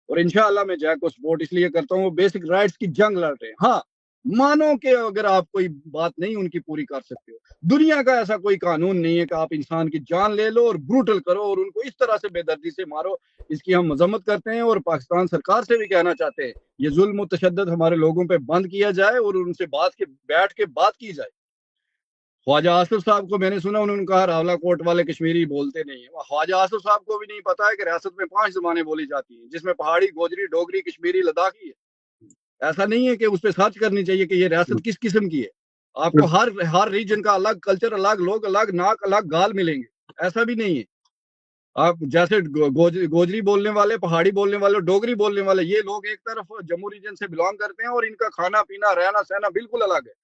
और इंशाअल्लाह मैं जैक को सपोर्ट इसलिए करता हूँ, वो बेसिक राइट्स की जंग लड़ रहे हैं। हाँ, मानो कि अगर आप कोई बात नहीं उनकी पूरी कर सकते हो, दुनिया का ऐसा कोई कानून नहीं है कि आप इंसान की जान ले लो और ब्रूटल करो और उनको इस तरह से बेदर्दी से मारो। इसकी हम मजम्मत करते हैं और पाकिस्तान सरकार से भी कहना चाहते हैं, ये जुल्म और तशद्दुद हमारे लोगों पे बंद किया जाए और उनसे बैठ के बात की जाए। ख्वाजा आसिफ साहब को मैंने सुना, उन्होंने कहा रावलाकोट वाले कश्मीरी बोलते नहीं है। ख्वाजा आसिफ साहब को भी नहीं पता है कि रियासत में 5 ज़बानें बोली जाती हैं, जिसमें पहाड़ी, गोजरी, डोगरी, कश्मीरी, लद्दाखी है। ऐसा नहीं है कि उस पर सर्च करनी चाहिए कि ये रियासत किस किस्म की है। आपको हर रीजन का अलग कल्चर, अलग लोग, अलग नाक, अलग गाल मिलेंगे, ऐसा भी नहीं है। आप जैसे गोजरी बोलने वाले, पहाड़ी बोलने वाले, डोगरी बोलने वाले, ये लोग एक तरफ जम्मू रीजन से बिलोंग करते हैं और इनका खाना पीना, रहना सहना बिल्कुल अलग है।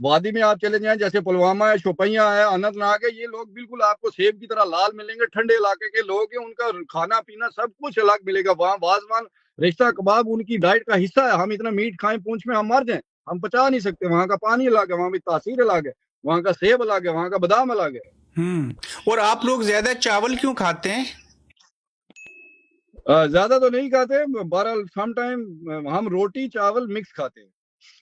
वादी में आप चले जाएं, जैसे पुलवामा है, शोपियां है, अनंतनाग है, ये लोग बिल्कुल आपको सेब की तरह लाल मिलेंगे। ठंडे इलाके के लोग हैं, उनका खाना पीना सब कुछ अलग मिलेगा। वहाँ वाजवान, रिश्ता कबाब उनकी डाइट का हिस्सा है। हम इतना मीट खाएं पूंछ में हम मर जाएं, हम पचा नहीं सकते। वहाँ का पानी अलग है, वहाँ की तासीर अलग है, वहाँ का सेब अलग है, वहाँ का बादाम अलग है। और आप लोग ज्यादा चावल क्यों खाते हैं। ज्यादा तो नहीं खाते, बहरहाल सम टाइम हम रोटी चावल मिक्स खाते हैं।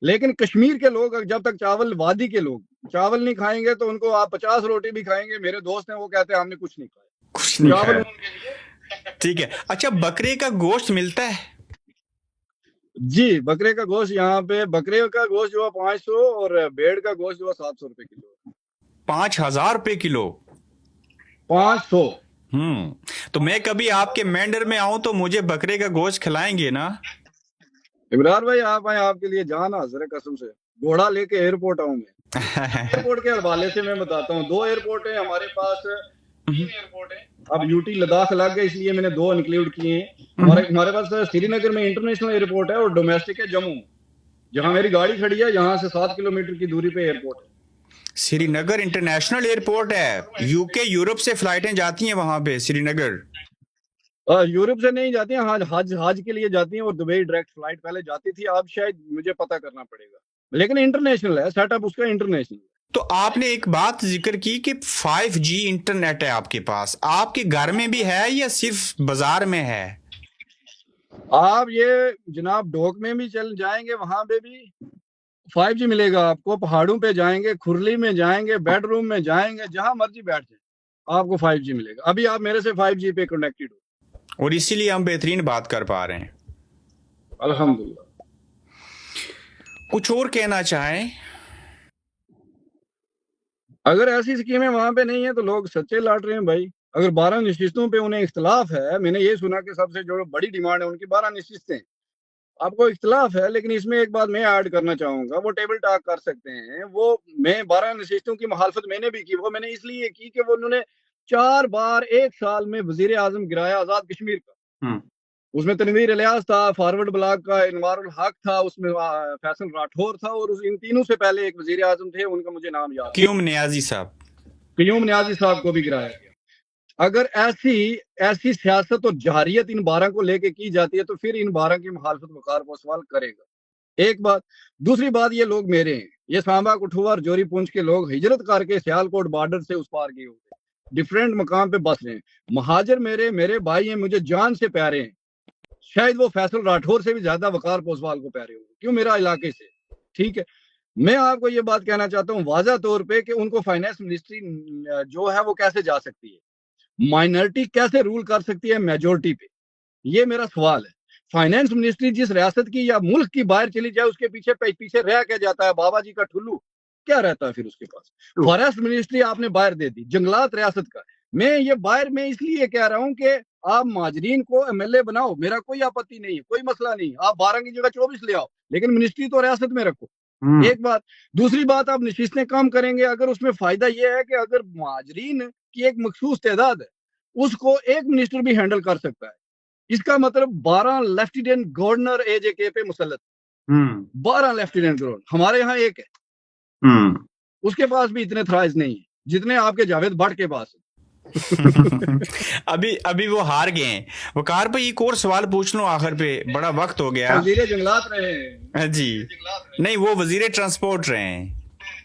लेकिन कश्मीर के लोग, जब तक चावल, वादी के लोग चावल नहीं खाएंगे तो उनको आप 50 रोटी भी खाएंगे। मेरे दोस्त हैं, वो कहते हैं हमने कुछ नहीं खाया, कुछ नहीं चावल खाया। ठीक है। अच्छा, बकरे का गोश्त मिलता है। जी, बकरे का गोश्त यहाँ पे, बकरे का गोश्त जो है 500 और भेड़ का गोश्त जो है 700 रुपए किलो। 5,000 रुपए किलो। 500। तो मैं कभी आपके मेंढर में आऊं तो मुझे बकरे का गोश्त खिलाएंगे ना। इमरान भाई आप आए, आपके लिए जान हाजिर है कसम से। घोड़ा लेके एयरपोर्ट आऊं मैं। एयरपोर्ट के हवाले से मैं बताता हूँ, 2 एयरपोर्ट है हमारे पास, 3 एयरपोर्ट है। अब यूटी लद्दाख अलग है, इसलिए मैंने 2 इंक्लूड किए हैं। हमारे पास श्रीनगर में इंटरनेशनल एयरपोर्ट है और डोमेस्टिक है जम्मू, जहाँ मेरी गाड़ी खड़ी है, यहाँ से 7 किलोमीटर की दूरी पे एयरपोर्ट है। श्रीनगर इंटरनेशनल एयरपोर्ट है। यूके, यूरोप से फ्लाइटें जाती हैं वहां पे श्रीनगर। यूरोप से नहीं जाती हैं, हज के लिए जाती हैं और दुबई डायरेक्ट फ्लाइट पहले जाती थी, अब शायद मुझे पता करना पड़ेगा, लेकिन इंटरनेशनल है, सेटअप उसका इंटरनेशनल। तो आपने एक बात जिक्र की कि 5G इंटरनेट है आपके पास, आपके घर में भी है या सिर्फ बाजार में है। आप ये जनाब डोक में भी चल जाएंगे, वहां पे भी 5G मिलेगा आपको। पहाड़ों पे जाएंगे, खुरली में जाएंगे, बेडरूम में जाएंगे, जहां मर्जी बैठ जाए आपको 5G मिलेगा। अभी आप मेरे से 5G पे कनेक्टेड हो और इसीलिए हम बेहतरीन बात कर पा रहे हैं, अल्हम्दुलिल्लाह। कुछ और कहना चाहें। अगर ऐसी स्कीमें वहां पे नहीं है तो लोग सच्चे लड़ रहे हैं भाई। अगर 12 नशिस्तों पे उन्हें इख्तलाफ है, मैंने ये सुना कि सबसे जो बड़ी डिमांड है उनकी 12 नशिस्तें, आपको इख्तलाफ है, लेकिन इसमें एक बात मैं ऐड करना चाहूंगा, वो टेबल टॉक कर सकते हैं। वो मैं 12 नशिस्तों की मुखालफत मैंने भी की, वो मैंने इसलिए की कि वो उन्होंने 4 बार 1 साल में वजीर आजम गिराया आजाद कश्मीर का। उसमें तनवीर इलियास था, फॉरवर्ड ब्लॉक का इनवारुल हक था, उसमें फैसल राठौर था और इन तीनों से पहले एक वजीर आजम थे, उनका मुझे नाम याद, क्यूम नियाजी साहब। क्यूम नियाजी साहब को भी गिराया गया। अगर ऐसी सियासत और जहारियत इन 12 को लेके की जाती है तो फिर इन 12 की मुखालफत वकार पोसवाल करेगा। एक बात। दूसरी बात, ये लोग मेरे हैं, ये सांबा कठुआ और जोरी पुंछ के लोग हिजरत करके सियालकोट बॉर्डर से उस पार गए होते, डिफरेंट मकाम पे बस रहे हैं। महाजर मेरे भाई हैं, मुझे जान से प्यारे हैं। शायद वो फैसल राठौर से भी ज्यादा वकार पोसवाल को प्यारे होंगे, क्यों, मेरा इलाके से। ठीक है, मैं आपको ये बात कहना चाहता हूँ वाज़ा तौर पे कि उनको फाइनेंस मिनिस्ट्री जो है वो कैसे जा सकती है, माइनॉरिटी कैसे रूल कर सकती है मेजोरिटी पे, ये मेरा सवाल है। फाइनेंस मिनिस्ट्री जिस रियासत की या मुल्क की बाहर चली जाए उसके पीछे पीछे रह के जाता है, बाबा जी का ठुल्लू क्या रहता है फिर उसके पास। फॉरेस्ट मिनिस्ट्री आपने बाहर दे दी, जंगलात रियासत का। मैं ये बाहर में इसलिए कह रहा हूँ कि आप माजरीन को एमएलए बनाओ, मेरा कोई आपत्ति नहीं है, कोई मसला नहीं, आप 12 की जगह 24 ले आओ, लेकिन मिनिस्ट्री तो रियासत में रखो। एक बात। दूसरी बात, आप नशिस्तें कम करेंगे अगर उसमें फायदा यह है कि अगर माजरीन की एक मखसूस तादाद है उसको एक मिनिस्टर भी हैंडल कर सकता है, इसका मतलब 12 लेफ्टिनेंट गवर्नर एजेके पे मुसल्लत, 12 लेफ्टिनेंट गवर्नर। हमारे यहाँ एक है, उसके पास भी इतने थ्राइज नहीं है जितने आपके जावेद भट्ट के पास है। अभी वो हार गए हैं। वकार भाई एक और सवाल पूछ लूं आखिर पे, बड़ा वक्त हो गया। वजीर जंगलात रहे हैं जी, नहीं वो वजीर ट्रांसपोर्ट रहे हैं,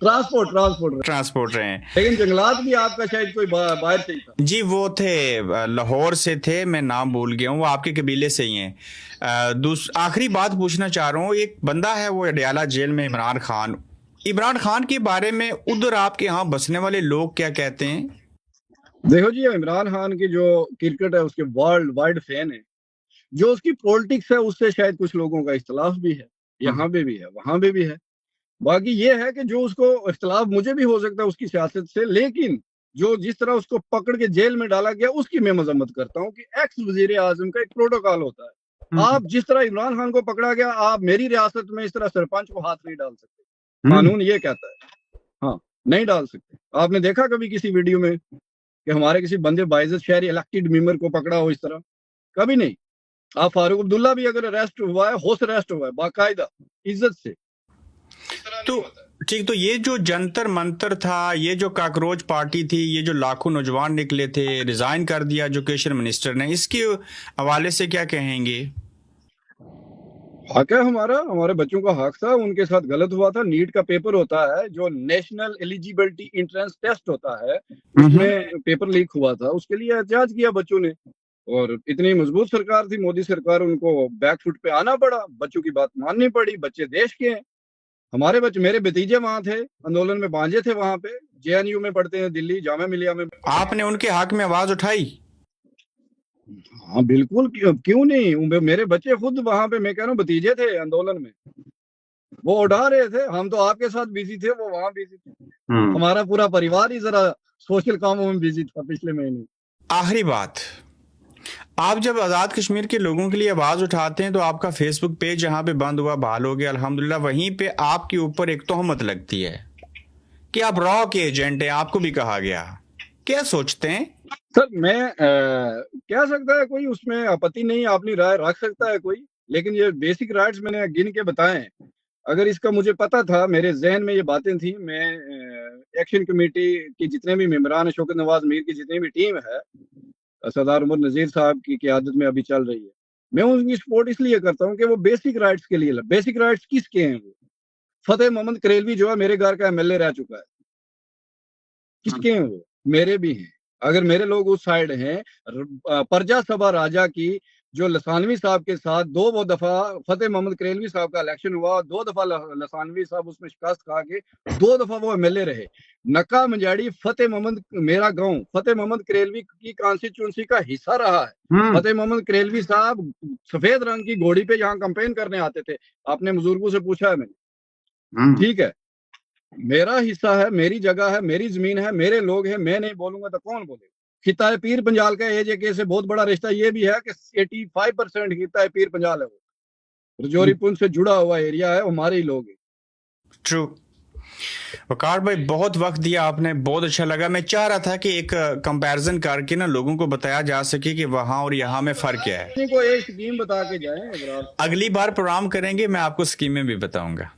ट्रांसपोर्ट रहे हैं, लेकिन जंगलात भी आपका शायद कोई बाहर से ही था। जी वो थे लाहौर से थे, मैं नाम भूल गया हूँ, वो आपके कबीले से ही हैं। आखिरी बात पूछना चाह रहा हूँ, एक बंदा है वो अडयाला जेल में, इमरान खान के बारे में उधर आपके यहाँ बसने वाले लोग क्या कहते हैं? देखो जी, इमरान खान की जो क्रिकेट है उसके वर्ल्ड वाइड फैन है, जो उसकी पॉलिटिक्स है उससे शायद कुछ लोगों का इख्तलाफ भी है, यहाँ पे भी है वहां पे भी है। बाकी ये है कि जो उसको इख्तलाफ मुझे भी हो सकता है उसकी सियासत से, लेकिन जो जिस तरह उसको पकड़ के जेल में डाला गया उसकी मैं मजम्मत करता हूँ कि एक्स वजीर आजम का एक प्रोटोकॉल होता है। आप जिस तरह इमरान खान को पकड़ा गया, आप मेरी रियासत में इस तरह सरपंच को हाथ नहीं डाल सकते, कानून ये कहता है। हाँ, नहीं डाल सकते। आपने देखा कभी किसी वीडियो में कि हमारे किसी बंदे बाइज्जत शहरी इलेक्टेड मेंबर को पकड़ा हो इस तरह? कभी नहीं। आप फारूक अब्दुल्ला भी अगर अरेस्ट हुआ है, होश अरेस्ट हुआ है बाकायदा इज्जत से। तो ठीक, तो ये जो जंतर मंतर था, ये जो काकरोच पार्टी थी, ये जो लाखों नौजवान निकले थे, रिजाइन कर दिया एजुकेशन मिनिस्टर ने, इसके हवाले से क्या कहेंगे? हक है हमारा, हमारे बच्चों का हक था, उनके साथ गलत हुआ था। नीट का पेपर होता है जो नेशनल एलिजिबिलिटी एंट्रेंस टेस्ट होता है, उसमें पेपर लीक हुआ था, उसके लिए एहतजाज किया बच्चों ने, और इतनी मजबूत सरकार थी मोदी सरकार, उनको बैकफुट पे आना पड़ा, बच्चों की बात माननी पड़ी। बच्चे देश के हैं, हमारे बच्चे, मेरे भतीजे वहां थे आंदोलन में, भांजे थे वहां पे, जेएनयू में पढ़ते हैं, दिल्ली जामिया मिलिया में। आपने उनके हक में आवाज उठाई? हाँ बिल्कुल, क्यों नहीं, मेरे बच्चे खुद वहां पे, मैं कह रहा हूँ भतीजे थे आंदोलन में, वो उठा रहे थे। हम तो आपके साथ बिजी थे, वो वहां बिजी थे। हमारा पूरा परिवार ही जरा सोशल कामों में बिजी था पिछले महीने। आखिरी बात, आप जब आज़ाद कश्मीर के लोगों के लिए आवाज़ उठाते हैं तो आपका फेसबुक पेज जहाँ पे बंद हुआ, बहाल हो गया अल्हम्दुलिल्लाह, वहीं पे आपके ऊपर एक तोहमत लगती है कि आप रॉ के एजेंट हैं, आपको भी कहा गया। क्या सोचते हैं? सर मैं कह सकता है कोई, उसमें आपत्ति नहीं, अपनी राय रख सकता है कोई, लेकिन ये बेसिक राइट्स मैंने गिन के बताए हैं। अगर इसका मुझे पता था, मेरे जहन में ये बातें थी, मैं एक्शन कमेटी की जितने भी मेंबरान है, शौकत नवाज मीर की जितनी भी टीम है, सरदार उमर नजीर साहब की क़यादत में अभी चल रही है, मैं उनकी सपोर्ट इसलिए करता हूँ कि वो बेसिक राइट्स के लिए। बेसिक राइट्स किसके हैं? वो फतेह मोहम्मद करेलवी जो है मेरे घर का एमएलए रह चुका है, किसके हैं वो? मेरे भी हैं। अगर मेरे लोग उस साइड हैं, प्रजा सभा राजा की जो लसानवी साहब के साथ 2 दफा फतेह मोहम्मद करेलवी साहब का इलेक्शन हुआ, 2 दफा लसानवी साहब उसमें शिकस्त खा के 2 दफा वो एमएलए रहे। नक्का मंजाड़ी फतेह मोहम्मद, मेरा गांव फतेह मोहम्मद करेलवी की कॉन्स्टिट्यूंसी का हिस्सा रहा है। फतेह मोहम्मद करेलवी साहब सफेद रंग की घोड़ी पे यहाँ कैंपेन करने आते थे, आपने बुजुर्गों से पूछा है मैंने, ठीक है। मेरा हिस्सा है, मेरी जगह है, मेरी जमीन है, मेरे लोग हैं, मैं नहीं बोलूंगा तो कौन बोलेगा? खिताए पीर पंजाल का एजेके से बहुत बड़ा रिश्ता ये भी है कि 85% खिताए पीर पंजाल है, वो रजौरी पुंछ से जुड़ा हुआ एरिया है, हमारे ही लोग हैं। ट्रू। वकार भाई बहुत वक्त दिया आपने, बहुत अच्छा लगा। मैं चाह रहा था कि एक कंपैरिजन करके ना लोगों को बताया जा सके कि वहां और यहाँ में फर्क क्या है। को एक स्कीम बता के जाएं, अगली बार प्रोग्राम करेंगे, मैं आपको स्कीमें भी बताऊंगा।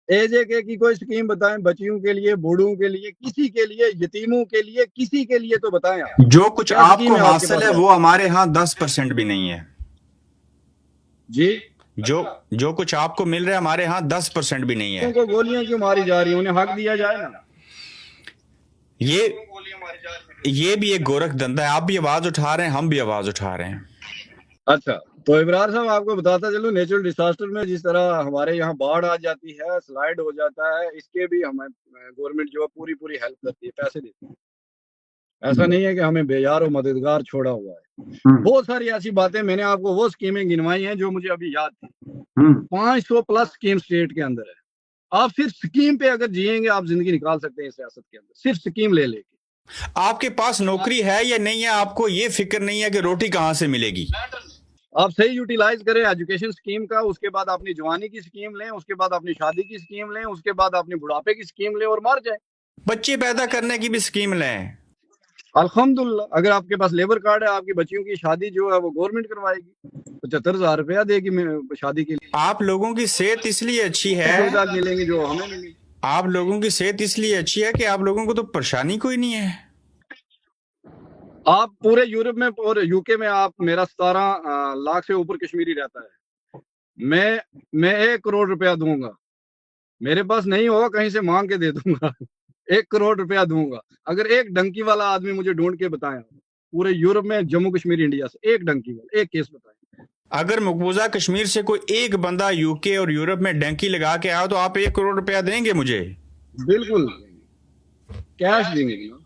एजेके की कोई स्कीम बताएं, बच्चियों के लिए, बूढ़ों के लिए, किसी के लिए, यतीमों के लिए, किसी के लिए तो बताएं आप। जो कुछ आपको हासिल है वो हमारे यहाँ 10% भी नहीं है जी। जो कुछ आपको मिल रहा है हमारे यहाँ 10% भी नहीं है। उनको गोलियां क्यों मारी जा रही है? उन्हें हक दिया जाए ना। ये भी एक गोरख धंधा है। आप भी आवाज उठा रहे हैं, हम भी आवाज उठा रहे हैं। अच्छा, तो इब्रार साहब आपको बताता चलूं, नेचुरल डिजास्टर में जिस तरह हमारे यहाँ बाढ़ आ जाती है, स्लाइड हो जाता है, इसके भी हमें गवर्नमेंट जो है पूरी पूरी हेल्प करती है, पैसे देती है। ऐसा नहीं है कि हमें बेयार और मददगार छोड़ा हुआ है। बहुत सारी ऐसी बातें मैंने आपको वो स्कीमें गिनवाई हैं जो मुझे अभी याद थी। 500 प्लस स्कीम स्टेट के अंदर है। आप सिर्फ स्कीम पे अगर जिएंगे आप जिंदगी निकाल सकते हैं सियासत के अंदर, सिर्फ स्कीम ले लेके। आपके पास नौकरी है या नहीं है, आपको ये फिक्र नहीं है कि रोटी कहां से मिलेगी। आप सही यूटिलाइज करें एजुकेशन स्कीम का, उसके बाद अपनी जवानी की स्कीम लें, उसके बाद अपनी शादी की स्कीम लें, उसके बाद अपनी बुढ़ापे की स्कीम लें और मर जाए। बच्चे पैदा करने की भी स्कीम लें। अल्हम्दुलिल्लाह, अगर आपके पास लेबर कार्ड है, आपकी बच्चियों की शादी जो है वो गवर्नमेंट करवाएगी। 75,000 रुपया देगी शादी के लिए। आप लोगों की सेहत इसलिए अच्छी है, सुविधा मिलेंगी जो हमें मिलेगी। आप लोगों की सेहत इसलिए अच्छी है कि आप लोगों को तो परेशानी कोई नहीं है। आप पूरे यूरोप में और यूके में आप मेरा 17 लाख से ऊपर कश्मीरी रहता है। मैं 1 करोड़ रुपया दूंगा, मेरे पास नहीं होगा कहीं से मांग के दे दूंगा। 1 करोड़ रुपया दूंगा अगर एक डंकी वाला आदमी मुझे ढूंढ के बताए पूरे यूरोप में, जम्मू कश्मीर इंडिया से, एक डंकी वाला, एक केस बताए। अगर मकबूजा कश्मीर से कोई एक बंदा यूके और यूरोप में डंकी लगा के आओ तो आप 1 करोड़ रुपया देंगे मुझे? बिल्कुल कैश देंगे ना।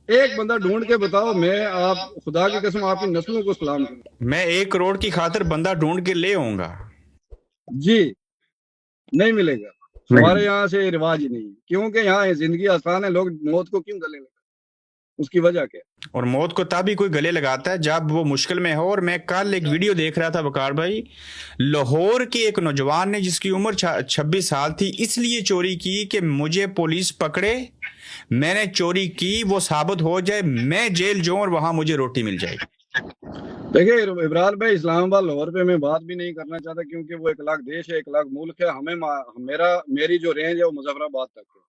एक बंदा ढूंढ के बताओ, मैं आप खुदा की कसम आपकी नस्लों को सलाम करूंगा। मैं 1 करोड़ की खातिर बंदा ढूंढ के ले आऊंगा जी, नहीं मिलेगा। हमारे यहाँ से रिवाज ही नहीं, क्योंकि यहाँ जिंदगी आसान है। लोग मौत को क्यों गले लगाते, उसकी वजह क्या? और मौत को तभी कोई गले लगाता है जब वो मुश्किल में हो। और मैं कल एक वीडियो देख रहा था वकार भाई, लाहौर के एक नौजवान ने जिसकी उम्र 26 साल थी, इसलिए चोरी की कि मुझे पुलिस पकड़े, मैंने चोरी की, वो साबित हो जाए, मैं जेल जाऊं और वहां मुझे रोटी मिल जाएगी। देखिए इब्रार भाई, इस्लामाबाद लाहौर पे मैं बात भी नहीं करना चाहता, क्योंकि वो 1 लाख देश है, 1 लाख मुल्क है। मेरी जो रेंज है वो मुजफ्फराबाद तक है।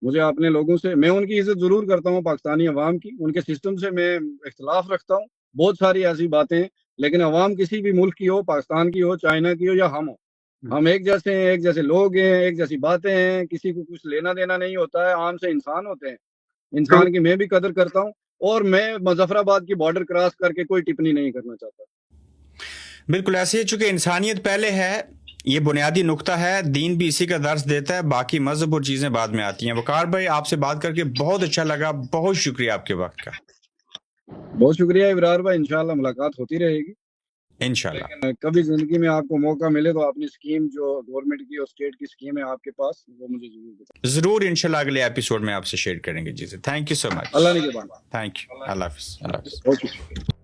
मुझे अपने लोगों से, मैं उनकी इज्जत जरूर करता हूँ, पाकिस्तानी अवाम की, उनके सिस्टम से मैं इख्तलाफ रखता हूँ, बहुत सारी ऐसी बातें, लेकिन अवाम किसी भी मुल्क की हो, पाकिस्तान की हो, चाइना की हो या हम हो, हम एक जैसे हैं, एक जैसे लोग हैं, एक जैसी बातें हैं, किसी को कुछ लेना देना नहीं होता है। आम से इंसान होते हैं, इंसान की मैं भी कदर करता हूँ, और मैं मुजफ्फराबाद की बॉर्डर क्रॉस करके कोई टिप्पणी नहीं करना चाहता। बिल्कुल ऐसे ही, चूंकि इंसानियत पहले है, ये बुनियादी नुक्ता है, दीन भी इसी का दर्स देता है, बाकी मजहब और चीजें बाद में आती हैं। वकार भाई, आपसे बात करके बहुत अच्छा लगा, बहुत शुक्रिया आपके वक्त का। बहुत शुक्रिया इब्रार भाई, इंशाल्लाह मुलाकात होती रहेगी इंशाल्लाह। कभी जिंदगी में आपको मौका मिले तो अपनी स्कीम जो गवर्नमेंट की और स्टेट की स्कीम है आपके पास, वो मुझे जरूर बताएं। जरूर इंशाल्लाह अगले एपिसोड में आपसे शेयर करेंगे। जी thank you so much. Allah ने के बाद। Thank you. अल्लाह हाफिज। बहुत शुक्रिया।